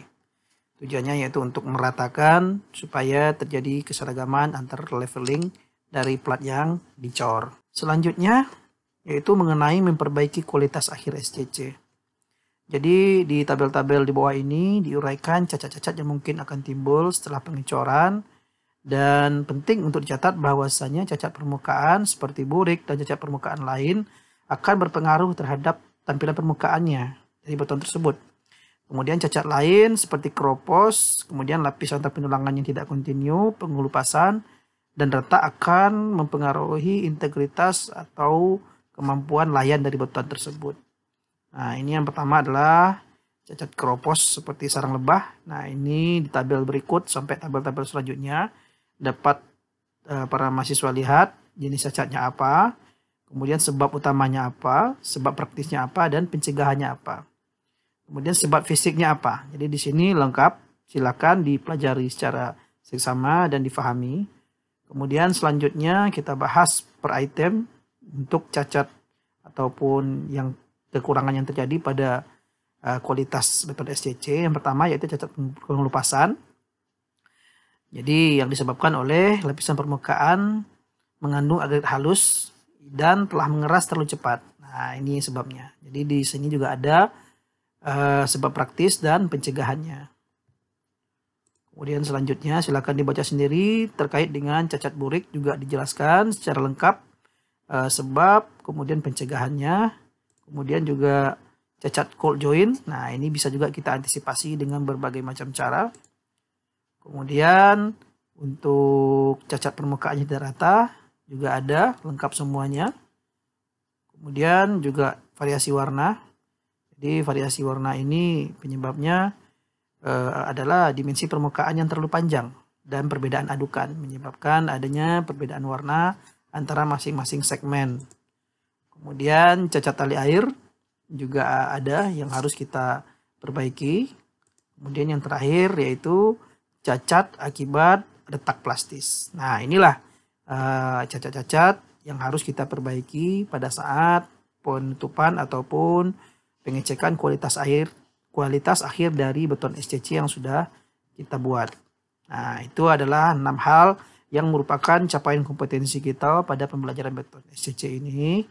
Tujuannya yaitu untuk meratakan supaya terjadi keseragaman antar leveling dari plat yang dicor. Selanjutnya yaitu mengenai memperbaiki kualitas akhir SCC. Jadi di tabel-tabel di bawah ini diuraikan cacat-cacat yang mungkin akan timbul setelah pengecoran. Dan penting untuk dicatat bahwasanya cacat permukaan seperti burik dan cacat permukaan lain akan berpengaruh terhadap tampilan permukaannya dari beton tersebut. Kemudian cacat lain seperti keropos, kemudian lapisan pendulangan yang tidak kontinu, pengelupasan, dan retak akan mempengaruhi integritas atau kemampuan layan dari beton tersebut. Nah, ini yang pertama adalah cacat keropos seperti sarang lebah. Nah, ini di tabel berikut sampai tabel-tabel selanjutnya dapat para mahasiswa lihat jenis cacatnya apa, kemudian sebab utamanya apa, sebab praktisnya apa, dan pencegahannya apa. Kemudian sebab fisiknya apa. Jadi di sini lengkap, silakan dipelajari secara seksama dan difahami. Kemudian selanjutnya kita bahas per item untuk cacat ataupun yang kekurangan yang terjadi pada kualitas beton SCC. Yang pertama yaitu cacat pengelupasan. Jadi yang disebabkan oleh lapisan permukaan mengandung agregat halus dan telah mengeras terlalu cepat. Nah, ini sebabnya. Jadi di sini juga ada sebab praktis dan pencegahannya. Kemudian selanjutnya silakan dibaca sendiri terkait dengan cacat burik, juga dijelaskan secara lengkap sebab, kemudian pencegahannya, kemudian juga cacat cold joint. Nah, ini bisa juga kita antisipasi dengan berbagai macam cara. Kemudian untuk cacat permukaannya tidak rata juga ada lengkap semuanya. Kemudian juga variasi warna. Jadi variasi warna ini penyebabnya adalah dimensi permukaan yang terlalu panjang dan perbedaan adukan menyebabkan adanya perbedaan warna antara masing-masing segmen. Kemudian cacat tali air juga ada yang harus kita perbaiki. Kemudian yang terakhir yaitu cacat akibat retak plastis. Nah, inilah cacat-cacat yang harus kita perbaiki pada saat penutupan ataupun pengecekan kualitas akhir dari beton SCC yang sudah kita buat. Nah, itu adalah 6 hal yang merupakan capaian kompetensi kita pada pembelajaran beton SCC ini.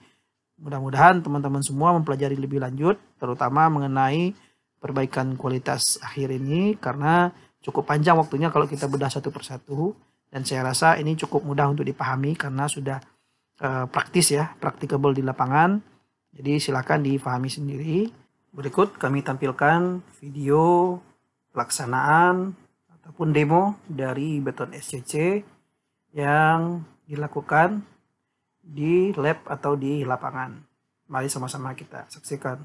Mudah-mudahan teman-teman semua mempelajari lebih lanjut, terutama mengenai perbaikan kualitas akhir ini, karena cukup panjang waktunya kalau kita bedah satu persatu, dan saya rasa ini cukup mudah untuk dipahami karena sudah praktis ya, practicable di lapangan. Jadi silakan difahami sendiri. Berikut kami tampilkan video pelaksanaan ataupun demo dari beton SCC yang dilakukan di lab atau di lapangan. Mari sama-sama kita saksikan.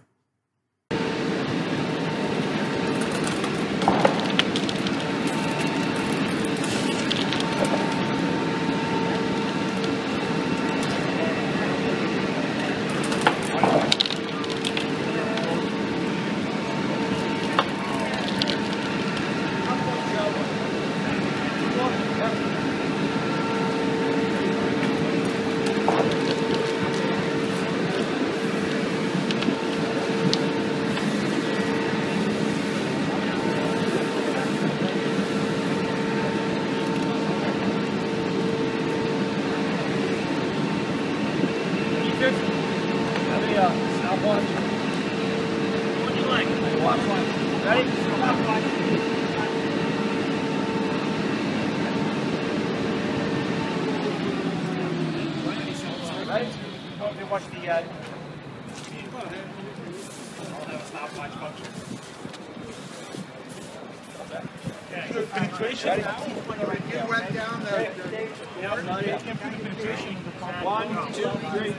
Watch the stopwatch function. Penetration. You went down the. Penetration. 1, 2, 3.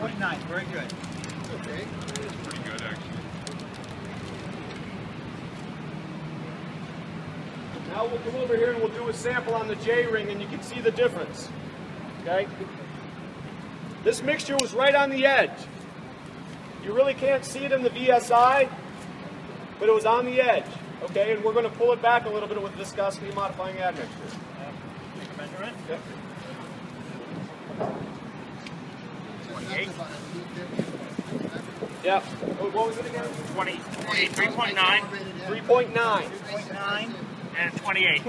.9. Very good. Okay. Pretty good, actually. Now we'll come over here and we'll do a sample on the J-ring and you can see the difference. Okay? This mixture was right on the edge. You really can't see it in the VSI, but it was on the edge. Okay, and we're going to pull it back a little bit with viscosity modifying admixture. Take a measurement. Yep. 28. Yeah. What was it again? 3.9. 3.9. 3.9 and 28.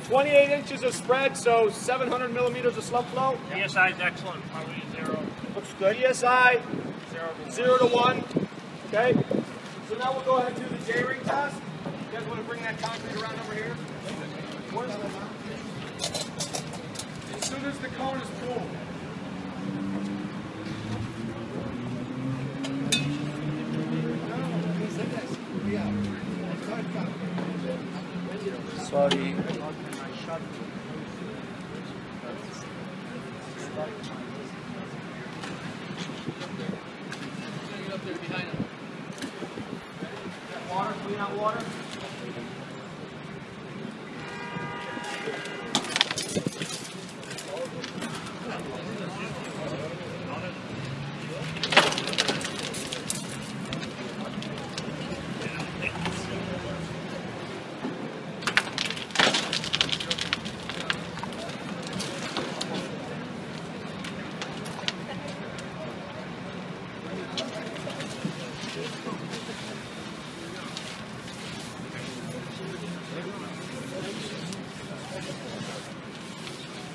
28 inches of spread, so 700 millimeters of slump flow. PSI is excellent. Probably 0. Looks good. PSI 0 to 1. Okay. So now we'll go ahead and do the J-ring test. You guys want to bring that concrete around over here? As soon as the cone is pulled. Sorry. Water, clean out water.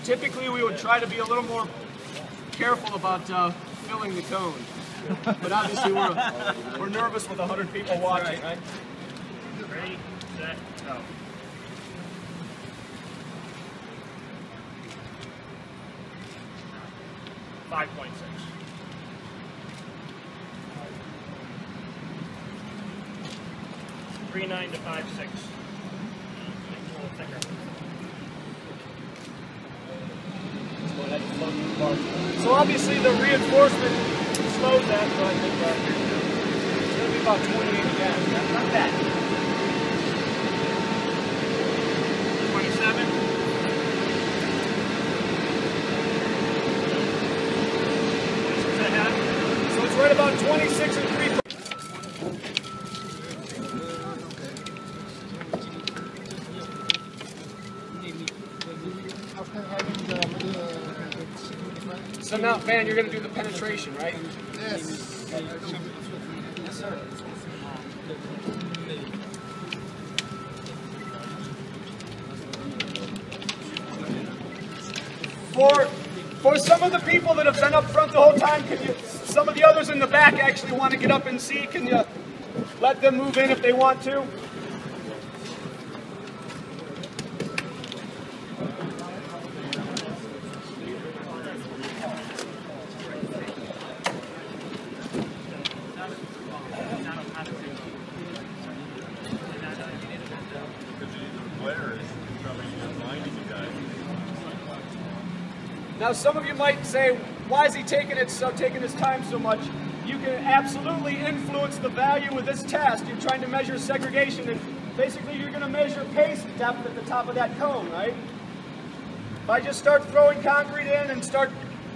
Typically, we would try to be a little more careful about filling the cone, but obviously we're nervous with 100 people watching, right? Ready, set, go. .6. 3.9 to 5.6. A little thicker. So obviously the reinforcement slows that, so I think it's going to be about 28 again. That's not bad. 27. So it's right about 26 and 3. So now, Van, you're going to do the penetration, right? Yes. Yes, sir. For some of the people that have been up front the whole time, can you some of the others in the back actually want to get up and see. Can you let them move in if they want to? Now, some of you might say, why is he taking his time so much? You can absolutely influence the value of this test. You're trying to measure segregation, and basically you're going to measure paste depth at the top of that cone, right? If I just start throwing concrete in and start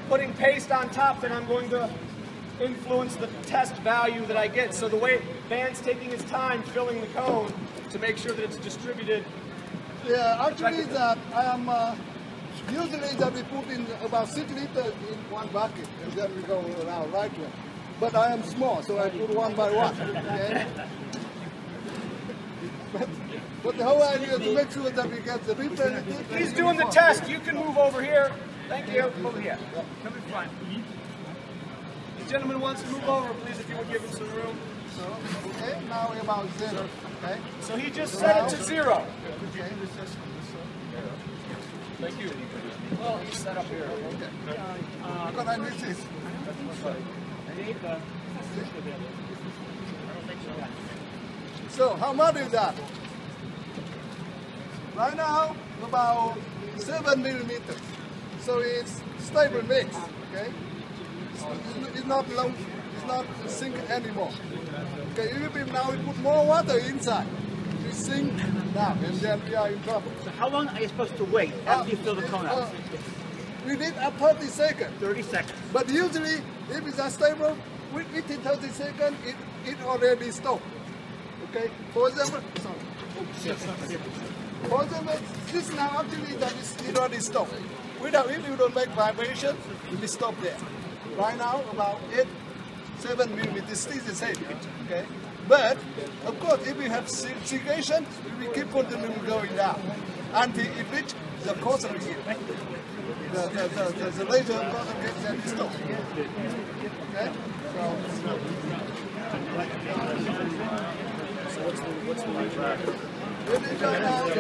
putting paste on top, then I'm going to influence the test value that I get. So the way Van's taking his time filling the cone to make sure that it's distributed. Yeah, actually that I am usually that we put in about 6 liters in one bucket and then we go around right way. But I am small, so I put one by one. Okay? but the whole idea is to make sure that we get the representative. He's doing the test. You can move over here. Thank you. Over here. Come in front. The gentleman wants to move over, please, if you would give him some room. So, okay, now we're about 0. Okay. So he just set it to 0. Okay. Thank you. Well, he's set up here. Okay. Because I need this. So how much is that? Right now, about 7 millimeters. So it's stable mix. Okay. It's not long. It's not sink anymore. Okay. Even now we put more water inside. We sink now, and then we are in trouble. So how long are you supposed to wait after you fill the cone out? We need a 30 seconds. 30 seconds. But usually, if it's unstable, within 30 seconds, it already stopped. Okay? For example, for example, this now actually that is it already stopped. Without it, you don't make vibration, it will stop there. Right now, about 7 millimeters, still the same. Okay? But, of course, if we have segregation, we will keep continuing going down until it reaches the coastal here. The later coastal gets then stopped. Okay? So what's the right track? The right now is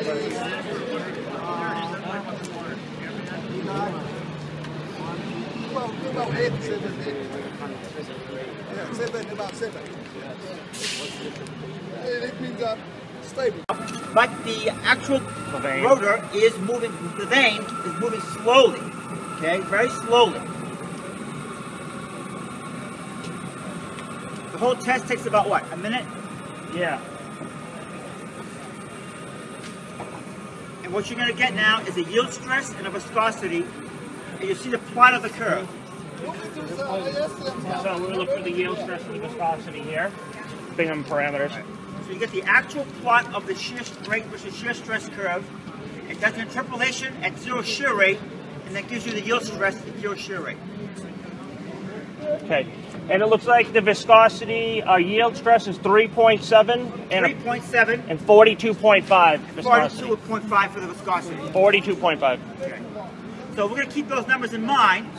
about 8, 7, 8. Yeah, 7, about 7. It means stable. But the actual rotor is moving, the vane is moving slowly, okay, very slowly. The whole test takes about what, a minute? Yeah. And what you're going to get now is a yield stress and a viscosity, and you see the plot of the curve. So we're going to look for the yield stress and the viscosity here. Bingham parameters. So you get the actual plot of the shear rate versus shear stress curve. It does an interpolation at 0 shear rate, and that gives you the yield stress at 0 shear rate. Okay. And it looks like the viscosity, yield stress is 3.7 and 3.7 and 42.5 viscosity. 42.5 for the viscosity. 42.5. Okay. So we're going to keep those numbers in mind.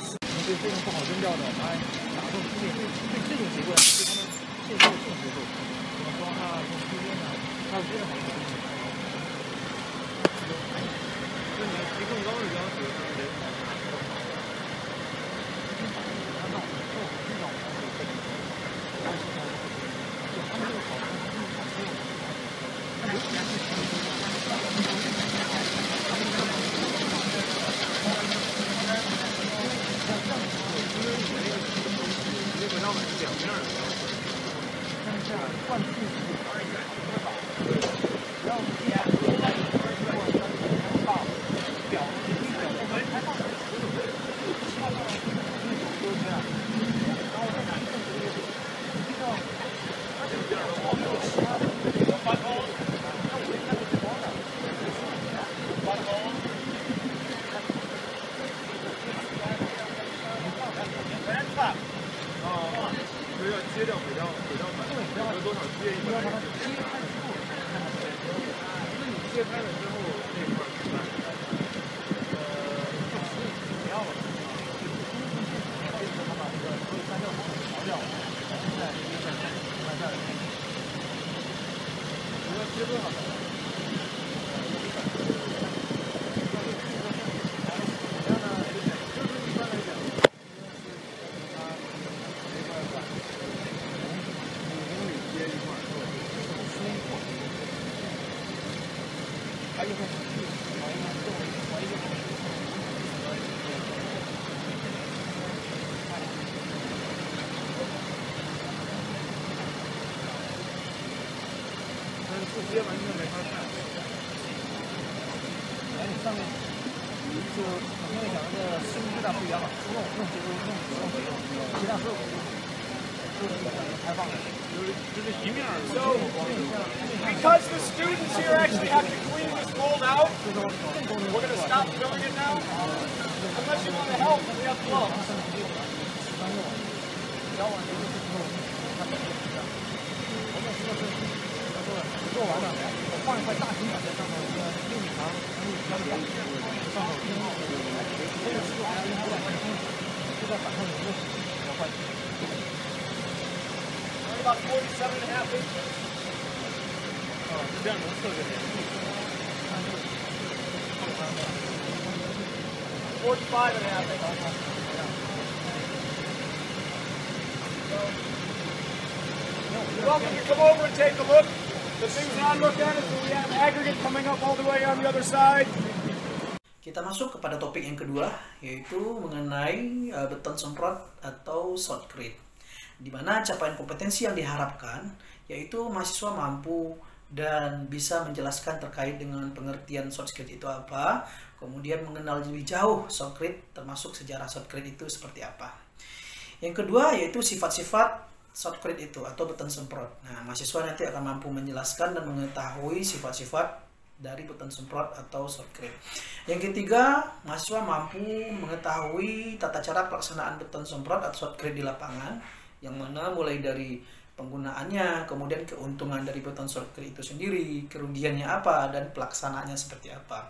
So, because the students here actually have to clean this mold out, we're going to stop doing it now. Unless you want to help, we have gloves. We're about 47.5 inches. 45.5 inches. You're welcome to come over and take a look. The things that I look at is that we have aggregate coming up all the way on the other side. Kita masuk kepada topik yang kedua, yaitu mengenai beton semprot atau shotcrete, di mana capaian kompetensi yang diharapkan yaitu mahasiswa mampu dan bisa menjelaskan terkait dengan pengertian shotcrete itu apa, kemudian mengenal lebih jauh shotcrete, termasuk sejarah shotcrete itu seperti apa. Yang kedua yaitu sifat-sifat shotcrete itu atau beton semprot. Nah, mahasiswa nanti akan mampu menjelaskan dan mengetahui sifat-sifat dari beton semprot atau shotcrete. Yang ketiga, mahasiswa mampu mengetahui tata cara pelaksanaan beton semprot atau shotcrete di lapangan, yang mana mulai dari penggunaannya, kemudian keuntungan dari beton shotcrete itu sendiri, kerugiannya apa, dan pelaksanaannya seperti apa.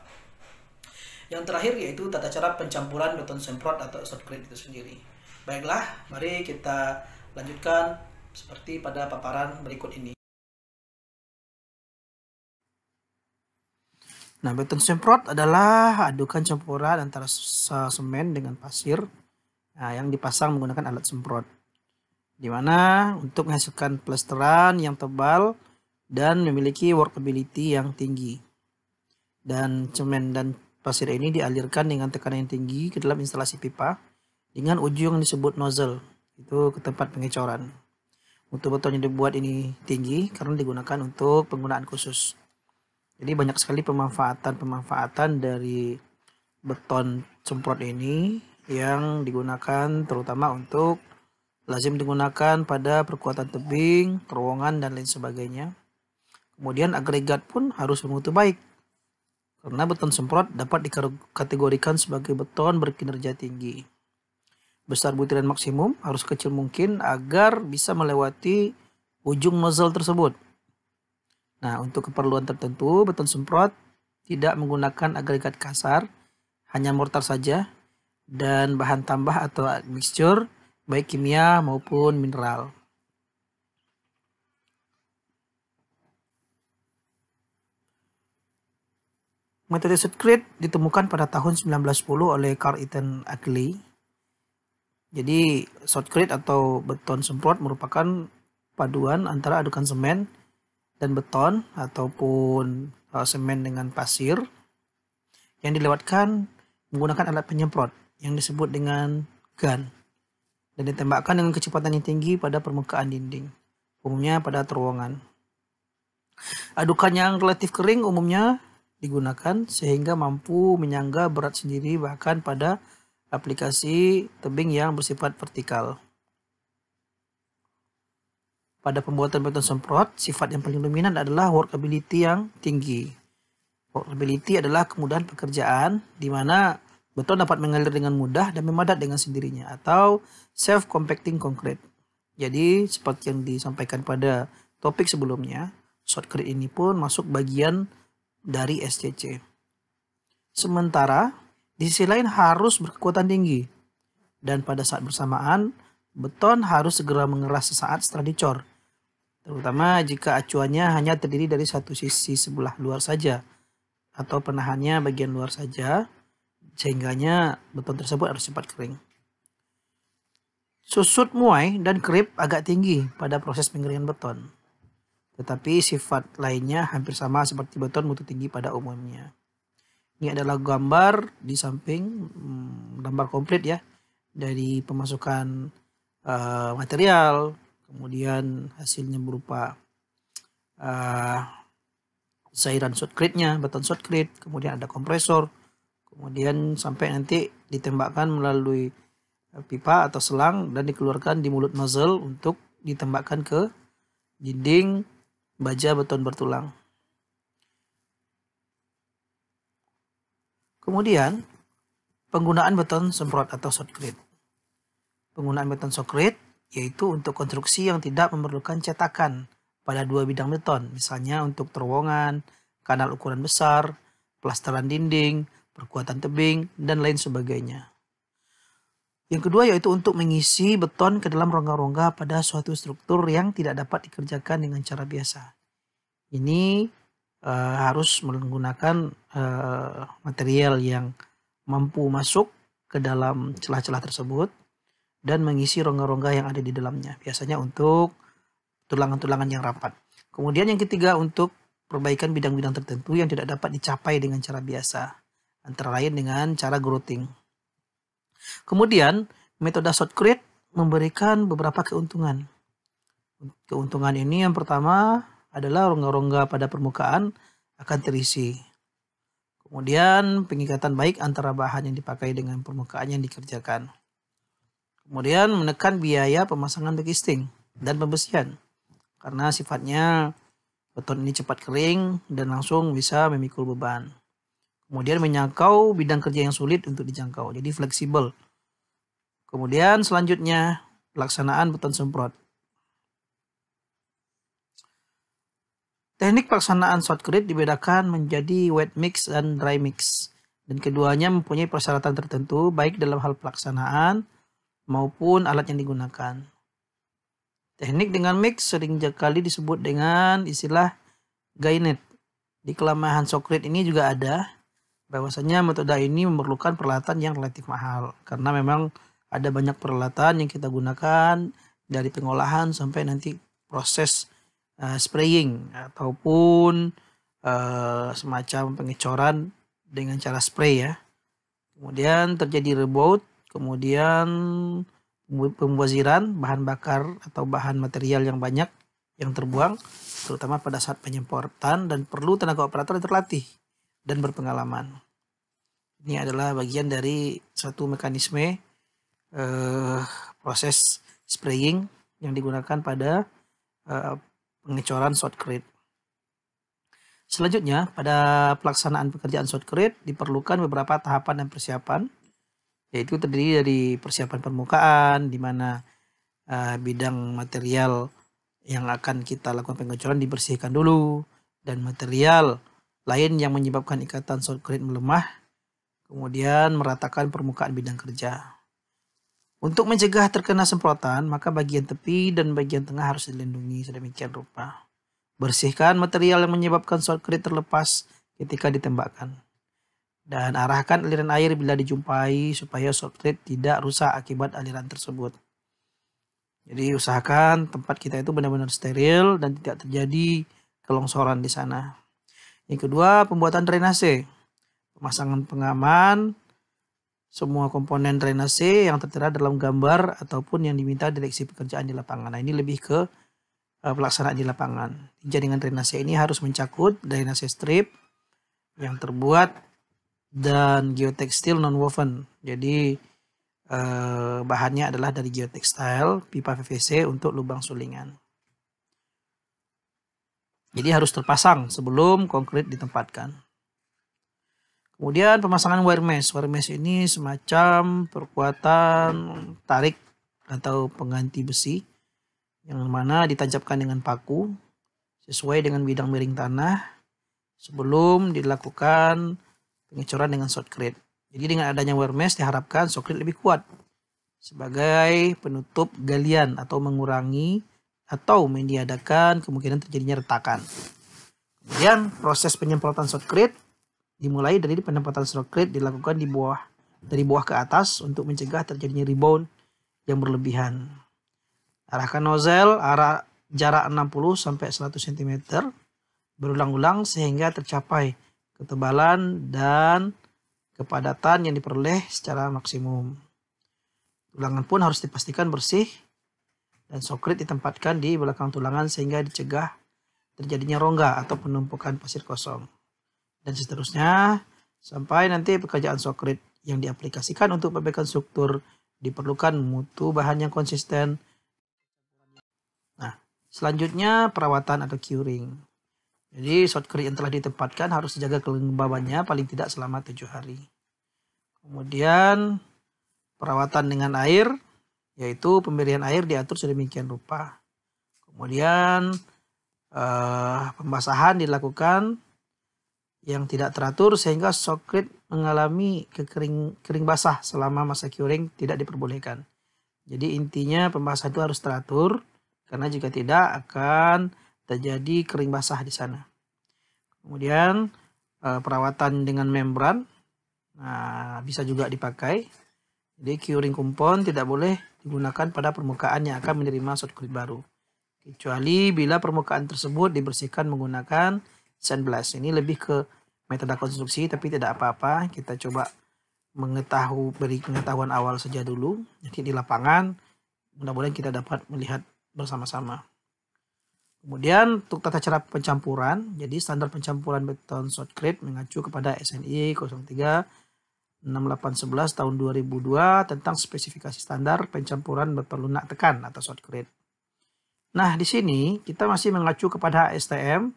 Yang terakhir yaitu tata cara pencampuran beton semprot atau shotcrete itu sendiri. Baiklah, mari kita lanjutkan seperti pada paparan berikut ini. Nah, beton semprot adalah adukan campuran antara semen dengan pasir yang dipasang menggunakan alat semprot, di mana untuk menghasilkan plesteran yang tebal dan memiliki workability yang tinggi. Dan semen dan pasir ini dialirkan dengan tekanan yang tinggi ke dalam instalasi pipa dengan ujung yang disebut nozzle, itu ke tempat pengecoran. Untuk beton yang dibuat ini tinggi karena digunakan untuk penggunaan khusus. Jadi banyak sekali pemanfaatan dari beton semprot ini yang digunakan terutama untuk lazim digunakan pada perkuatan tebing, terowongan, dan lain sebagainya. Kemudian agregat pun harus bermutu baik, karena beton semprot dapat dikategorikan sebagai beton berkinerja tinggi. Besar butiran maksimum harus kecil mungkin agar bisa melewati ujung nozzle tersebut. Nah, untuk keperluan tertentu, beton semprot tidak menggunakan agregat kasar, hanya mortar saja, dan bahan tambah atau mixture, baik kimia maupun mineral. Metode shotcrete ditemukan pada tahun 1910 oleh Carl Eaton Ackley. Jadi, shotcrete atau beton semprot merupakan paduan antara adukan semen dan beton ataupun semen dengan pasir yang dilewatkan menggunakan alat penyemprot yang disebut dengan gun dan ditembakkan dengan kecepatan yang tinggi pada permukaan dinding, umumnya pada terowongan. Adukan yang relatif kering umumnya digunakan sehingga mampu menyangga berat sendiri bahkan pada aplikasi tebing yang bersifat vertikal. Pada pembuatan beton semprot, sifat yang paling dominan adalah workability yang tinggi. Workability adalah kemudahan pekerjaan, di mana beton dapat mengalir dengan mudah dan memadat dengan sendirinya, atau self-compacting concrete. Jadi, seperti yang disampaikan pada topik sebelumnya, shotcrete ini pun masuk bagian dari SCC. Sementara, di sisi lain harus berkekuatan tinggi, dan pada saat bersamaan, beton harus segera mengeras sesaat setelah dicor. terutama jika acuannya hanya terdiri dari satu sisi sebelah luar saja atau penahannya bagian luar saja, sehingganya beton tersebut harus cepat kering. Susut muai dan krip agak tinggi pada proses pengeringan beton, tetapi sifat lainnya hampir sama seperti beton mutu tinggi pada umumnya. Ini adalah gambar di samping, gambar komplit ya, dari pemasukan material, kemudian hasilnya berupa cairan shotcrete-nya, beton shotcrete, kemudian ada kompresor, kemudian sampai nanti ditembakkan melalui pipa atau selang dan dikeluarkan di mulut nozzle untuk ditembakkan ke dinding baja beton bertulang. Kemudian penggunaan beton semprot atau shotcrete. Penggunaan beton shotcrete yaitu untuk konstruksi yang tidak memerlukan cetakan pada dua bidang beton, misalnya untuk terowongan, kanal ukuran besar, plasteran dinding, perkuatan tebing, dan lain sebagainya. Yang kedua yaitu untuk mengisi beton ke dalam rongga-rongga pada suatu struktur yang tidak dapat dikerjakan dengan cara biasa. Ini harus menggunakan material yang mampu masuk ke dalam celah-celah tersebut dan mengisi rongga-rongga yang ada di dalamnya, biasanya untuk tulangan-tulangan yang rapat. Kemudian yang ketiga untuk perbaikan bidang-bidang tertentu yang tidak dapat dicapai dengan cara biasa, antara lain dengan cara grouting. Kemudian metode shotcrete memberikan beberapa keuntungan. Keuntungan ini yang pertama adalah rongga-rongga pada permukaan akan terisi. Kemudian pengikatan baik antara bahan yang dipakai dengan permukaan yang dikerjakan. Kemudian menekan biaya pemasangan backcasting dan pembesian, karena sifatnya beton ini cepat kering dan langsung bisa memikul beban. Kemudian menyangkau bidang kerja yang sulit untuk dijangkau, jadi fleksibel. Kemudian selanjutnya pelaksanaan beton semprot. Teknik pelaksanaan shotcrete dibedakan menjadi wet mix dan dry mix, dan keduanya mempunyai persyaratan tertentu baik dalam hal pelaksanaan maupun alat yang digunakan. Teknik dengan mix sering kali disebut dengan istilah gainet. Di kelemahan shotcrete ini juga ada bahwasanya metode ini memerlukan peralatan yang relatif mahal, karena memang ada banyak peralatan yang kita gunakan dari pengolahan sampai nanti proses spraying ataupun semacam pengecoran dengan cara spray ya. Kemudian terjadi rebound, kemudian pembuaziran bahan bakar atau bahan material yang banyak yang terbuang, terutama pada saat penyemprotan, dan perlu tenaga operator yang terlatih dan berpengalaman. Ini adalah bagian dari satu mekanisme proses spraying yang digunakan pada pengecoran shotcrete. Selanjutnya, pada pelaksanaan pekerjaan shotcrete diperlukan beberapa tahapan dan persiapan, yaitu terdiri dari persiapan permukaan, di mana bidang material yang akan kita lakukan pengecoran dibersihkan dulu, dan material lain yang menyebabkan ikatan shotcrete melemah, kemudian meratakan permukaan bidang kerja. Untuk mencegah terkena semprotan, maka bagian tepi dan bagian tengah harus dilindungi sedemikian rupa. Bersihkan material yang menyebabkan shotcrete terlepas ketika ditembakkan. Dan arahkan aliran air bila dijumpai supaya shotcrete tidak rusak akibat aliran tersebut. Jadi usahakan tempat kita itu benar-benar steril dan tidak terjadi kelongsoran di sana. Yang kedua, pembuatan drainase. Pemasangan pengaman semua komponen drainase yang tertera dalam gambar ataupun yang diminta direksi pekerjaan di lapangan. Nah, ini lebih ke pelaksanaan di lapangan. Jaringan drainase ini harus mencakup drainase strip yang terbuat dan geotekstil non-woven. Jadi bahannya adalah dari geotekstil, pipa PVC untuk lubang sulingan. Jadi harus terpasang sebelum konkrit ditempatkan. Kemudian pemasangan wire mesh. Wire mesh ini semacam perkuatan tarik atau pengganti besi yang mana ditancapkan dengan paku sesuai dengan bidang miring tanah sebelum dilakukan pengecoran dengan shotcrete. Jadi dengan adanya wire mesh diharapkan shotcrete lebih kuat sebagai penutup galian atau mengurangi atau meniadakan kemungkinan terjadinya retakan. Kemudian proses penyemprotan shotcrete dimulai dari penyemprotan shotcrete dilakukan dari bawah ke atas untuk mencegah terjadinya rebound yang berlebihan. Arahkan nozzle jarak 60 sampai 100 cm berulang-ulang sehingga tercapai ketebalan dan kepadatan yang diperoleh secara maksimum. Tulangan pun harus dipastikan bersih dan shotcrete ditempatkan di belakang tulangan sehingga dicegah terjadinya rongga atau penumpukan pasir kosong. Dan seterusnya sampai nanti pekerjaan shotcrete yang diaplikasikan untuk perbaikan struktur diperlukan mutu bahan yang konsisten. Nah, selanjutnya perawatan atau curing. Jadi shotcrete yang telah ditempatkan harus dijaga kelembabannya paling tidak selama 7 hari. Kemudian perawatan dengan air, yaitu pemberian air diatur sedemikian rupa. Kemudian pembasahan dilakukan yang tidak teratur sehingga shotcrete mengalami kering basah selama masa curing tidak diperbolehkan. Jadi intinya pembasahan itu harus teratur karena jika tidak akan terjadi kering basah di sana. Kemudian perawatan dengan membran, nah, bisa juga dipakai. Jadi curing compound tidak boleh digunakan pada permukaan yang akan menerima shotcrete baru, kecuali bila permukaan tersebut dibersihkan menggunakan sandblast. Ini lebih ke metode konstruksi tapi tidak apa-apa. Kita coba beri pengetahuan awal saja dulu. Jadi di lapangan mudah-mudahan kita dapat melihat bersama-sama. Kemudian untuk tata cara pencampuran, jadi standar pencampuran beton shotcrete mengacu kepada SNI 036811 tahun 2002 tentang spesifikasi standar pencampuran beton lunak tekan atau shotcrete. Nah, di sini kita masih mengacu kepada STM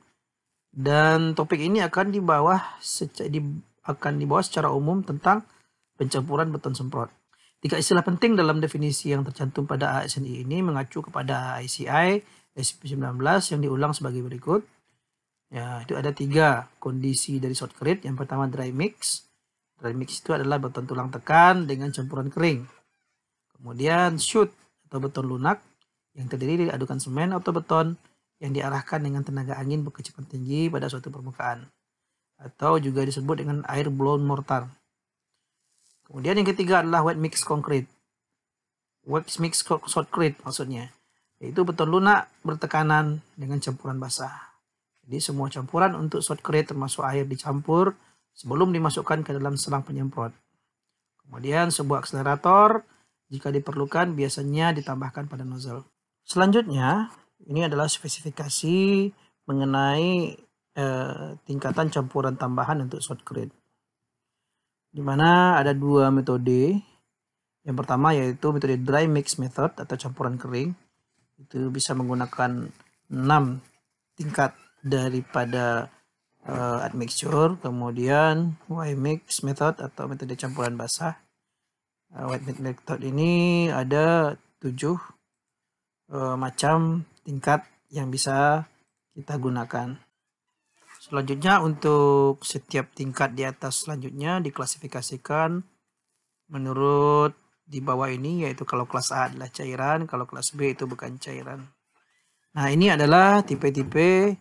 dan topik ini akan dibawa secara umum tentang pencampuran beton semprot. 3 istilah penting dalam definisi yang tercantum pada ASNI ini mengacu kepada ICI SCP-19 yang diulang sebagai berikut. Ya, itu ada 3 kondisi dari shotcrete. Yang pertama dry mix. Dry mix itu adalah beton tulang tekan dengan campuran kering. Kemudian shoot atau beton lunak yang terdiri dari adukan semen atau beton yang diarahkan dengan tenaga angin berkecepatan tinggi pada suatu permukaan, atau juga disebut dengan air blown mortar. Kemudian yang ketiga adalah wet mix concrete. Wet mix shotcrete maksudnya, yaitu beton lunak bertekanan dengan campuran basah. Jadi semua campuran untuk shotcrete termasuk air dicampur sebelum dimasukkan ke dalam selang penyemprot. Kemudian sebuah akselerator jika diperlukan biasanya ditambahkan pada nozzle. Selanjutnya ini adalah spesifikasi mengenai tingkatan campuran tambahan untuk shotcrete, di mana ada 2 metode. Yang pertama yaitu metode dry mix method atau campuran kering. Itu bisa menggunakan 6 tingkat daripada admixture. Kemudian wet mix method atau metode campuran basah. Wet mix method ini ada 7 macam tingkat yang bisa kita gunakan. Selanjutnya untuk setiap tingkat di atas selanjutnya diklasifikasikan menurut di bawah ini, yaitu kalau kelas A adalah cairan, kalau kelas B itu bukan cairan. Nah, ini adalah tipe-tipe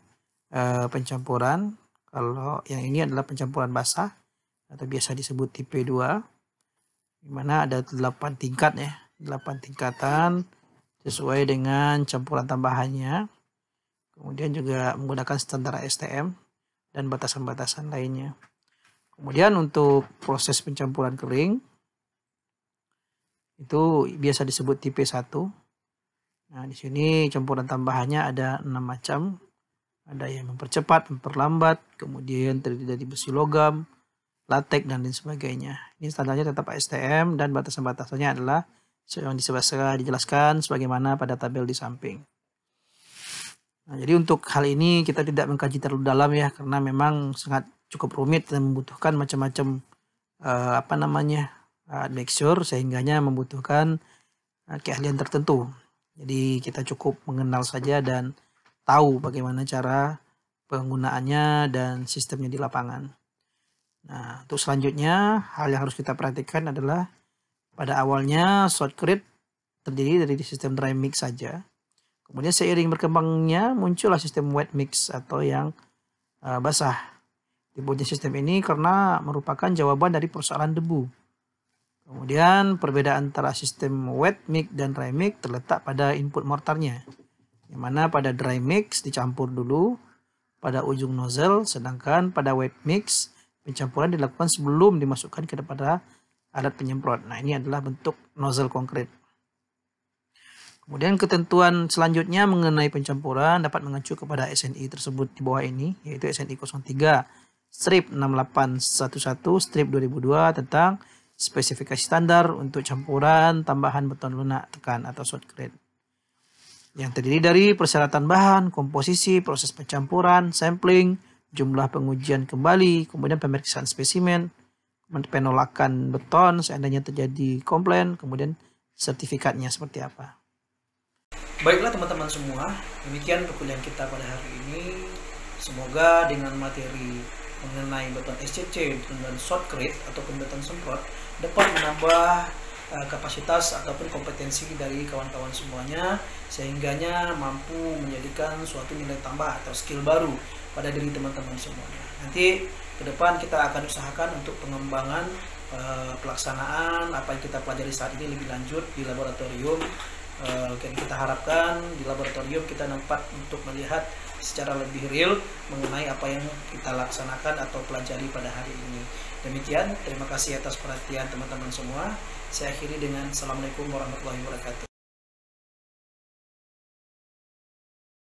pencampuran. Kalau yang ini adalah pencampuran basah atau biasa disebut tipe 2, di mana ada 8 tingkat ya, 8 tingkatan sesuai dengan campuran tambahannya. Kemudian juga menggunakan standar STM dan batasan-batasan lainnya. Kemudian untuk proses pencampuran kering itu biasa disebut tipe 1. Nah, di sini campuran tambahannya ada 6 macam. Ada yang mempercepat, memperlambat, kemudian terdiri dari besi logam, latex dan lain sebagainya. Ini standarnya tetap STM dan batasan-batasannya adalah yang dijelaskan sebagaimana pada tabel di samping. Nah, jadi untuk hal ini kita tidak mengkaji terlalu dalam ya, karena memang sangat cukup rumit dan membutuhkan macam-macam admixture, sehingganya membutuhkan keahlian tertentu. Jadi kita cukup mengenal saja dan tahu bagaimana cara penggunaannya dan sistemnya di lapangan. Nah, untuk selanjutnya hal yang harus kita perhatikan adalah pada awalnya shotcrete terdiri dari sistem dry mix saja. Kemudian seiring berkembangnya muncullah sistem wet mix atau yang basah. Dibuatnya sistem ini karena merupakan jawaban dari persoalan debu. Kemudian perbedaan antara sistem wet mix dan dry mix terletak pada input mortarnya. Yang mana pada dry mix dicampur dulu pada ujung nozzle, sedangkan pada wet mix pencampuran dilakukan sebelum dimasukkan kepada alat penyemprot. Nah, ini adalah bentuk nozzle konkret. Kemudian ketentuan selanjutnya mengenai pencampuran dapat mengacu kepada SNI tersebut di bawah ini, yaitu SNI 03 strip 6811 strip 2002 tentang spesifikasi standar untuk campuran tambahan beton lunak tekan atau shot grade. Yang terdiri dari persyaratan bahan, komposisi, proses pencampuran, sampling, jumlah pengujian kembali, kemudian pemeriksaan spesimen, penolakan beton seandainya terjadi komplain, kemudian sertifikatnya seperti apa. Baiklah teman-teman semua, demikian perkuliahan kita pada hari ini. Semoga dengan materi mengenai beton SCC dan shot grade ataupun beton semprot dapat menambah kapasitas ataupun kompetensi dari kawan-kawan semuanya, sehingganya mampu menjadikan suatu nilai tambah atau skill baru pada diri teman-teman semuanya. Nanti ke depan kita akan usahakan untuk pengembangan pelaksanaan apa yang kita pelajari saat ini lebih lanjut di laboratorium. Kita harapkan di laboratorium kita dapat untuk melihat secara lebih real mengenai apa yang kita laksanakan atau pelajari pada hari ini. Demikian, terima kasih atas perhatian teman-teman semua. Saya akhiri dengan Assalamualaikum warahmatullahi wabarakatuh.